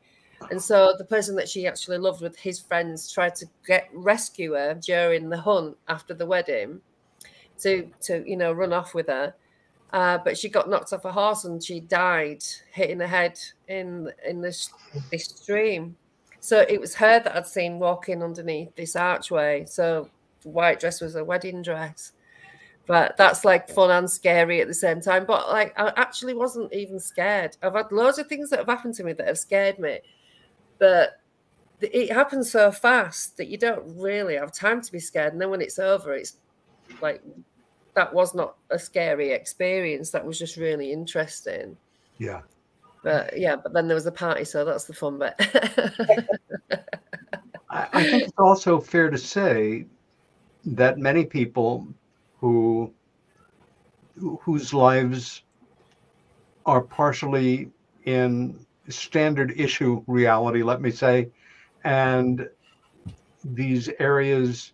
And so the person that she actually loved with his friends tried to rescue her during the hunt after the wedding to you know, run off with her. But she got knocked off a horse and she died, hitting her head in this stream. So it was her that I'd seen walking underneath this archway. So the white dress was a wedding dress. But that's like fun and scary at the same time. But like, I actually wasn't even scared. I've had loads of things that have happened to me that have scared me. But it happens so fast that you don't really have time to be scared. And then when it's over, it's like, that was not a scary experience. That was just really interesting. Yeah. But yeah, but then there was a party, so that's the fun bit. I think it's also fair to say that many people whose lives are partially in standard issue reality, let me say, And these areas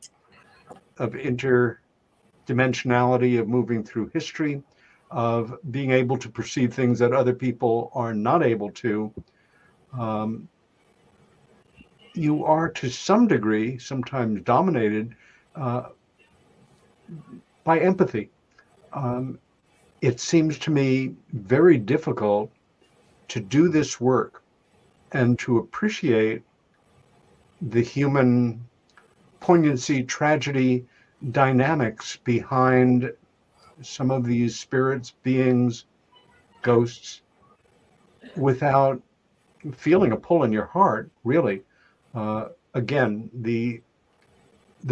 of interdimensionality, of moving through history, of being able to perceive things that other people are not able to, you are to some degree sometimes dominated by empathy. It seems to me very difficult to do this work and to appreciate the human poignancy, tragedy, dynamics behind some of these spirits, beings, ghosts, without feeling a pull in your heart, really. Again, the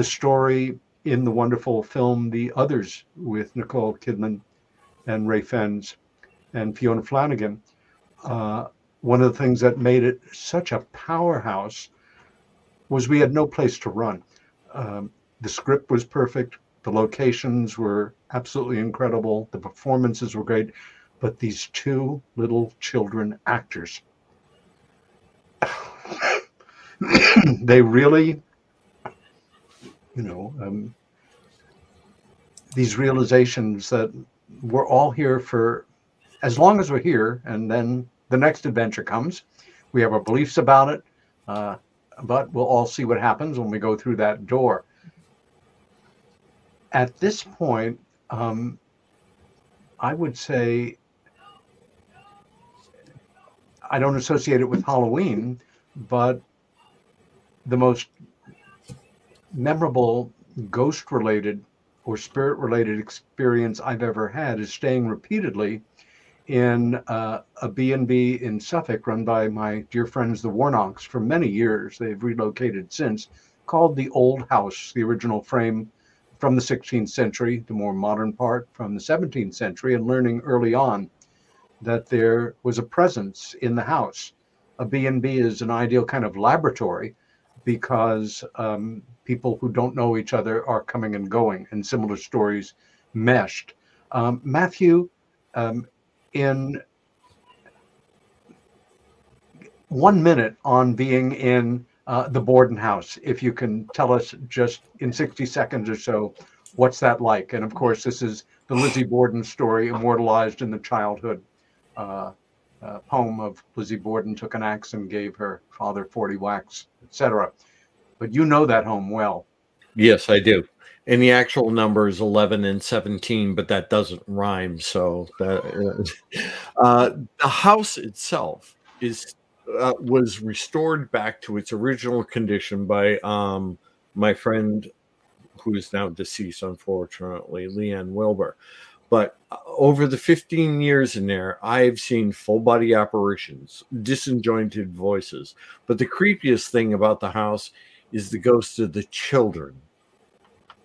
story in the wonderful film The Others with Nicole Kidman and Ray Fiennes and Fiona Flanagan, one of the things that made it such a powerhouse was we had no place to run. The script was perfect. The locations were absolutely incredible. The performances were great. But these two little children actors, they really, these realizations that we're all here for as long as we're here, and then the next adventure comes. We have our beliefs about it, but we'll all see what happens when we go through that door. At this point, I would say I don't associate it with Halloween, but the most memorable ghost-related or spirit-related experience I've ever had is staying repeatedly in a B&B in Suffolk run by my dear friends, the Warnocks, for many years. They've relocated since, called the Old House, the original frame from the 16th century, the more modern part from the 17th century, and learning early on that there was a presence in the house. A B&B is an ideal kind of laboratory because people who don't know each other are coming and going, and similar stories meshed. Matthew, in 1 minute on being in the Borden house, if you can tell us just in 60 seconds or so, what's that like? And of course, this is the Lizzie Borden story immortalized in the childhood poem of Lizzie Borden took an axe and gave her father 40 whacks, etc. But you know that home well. Yes, I do. And the actual number is 11 and 17, but that doesn't rhyme. So the house itself is was restored back to its original condition by my friend, who is now deceased, unfortunately, Leanne Wilbur. But over the 15 years in there, I've seen full body apparitions, disjointed voices. But the creepiest thing about the house is the ghosts of the children.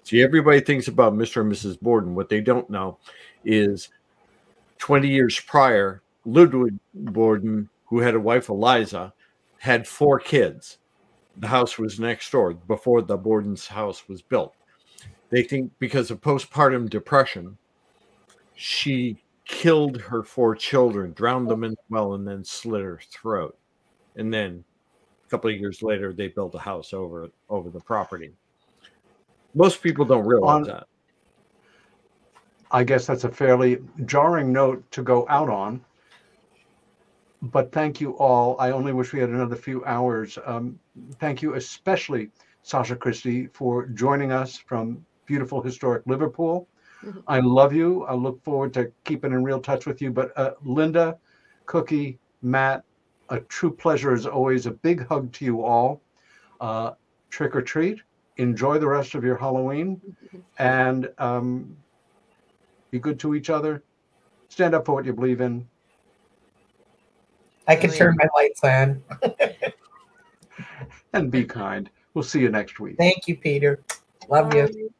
See, everybody thinks about Mr. and Mrs. Borden. What they don't know is 20 years prior, Ludwig Borden, who had a wife, Eliza, had 4 kids. The house was next door before the Borden's house was built. They think because of postpartum depression, she killed her 4 children, drowned them in the well, and then slit her throat. And then a couple of years later, they built a house over the property. Most people don't realize that. I guess that's a fairly jarring note to go out on. But thank you all. I only wish we had another few hours. Thank you especially, Sacha Christie, for joining us from beautiful, historic Liverpool. I love you. I look forward to keeping in real touch with you. But Linda, Cookie, Matt, a true pleasure as always. A big hug to you all. Trick or treat. Enjoy the rest of your Halloween. And be good to each other. Stand up for what you believe in. I can turn my lights on. And be kind. We'll see you next week. Thank you, Peter. Love you.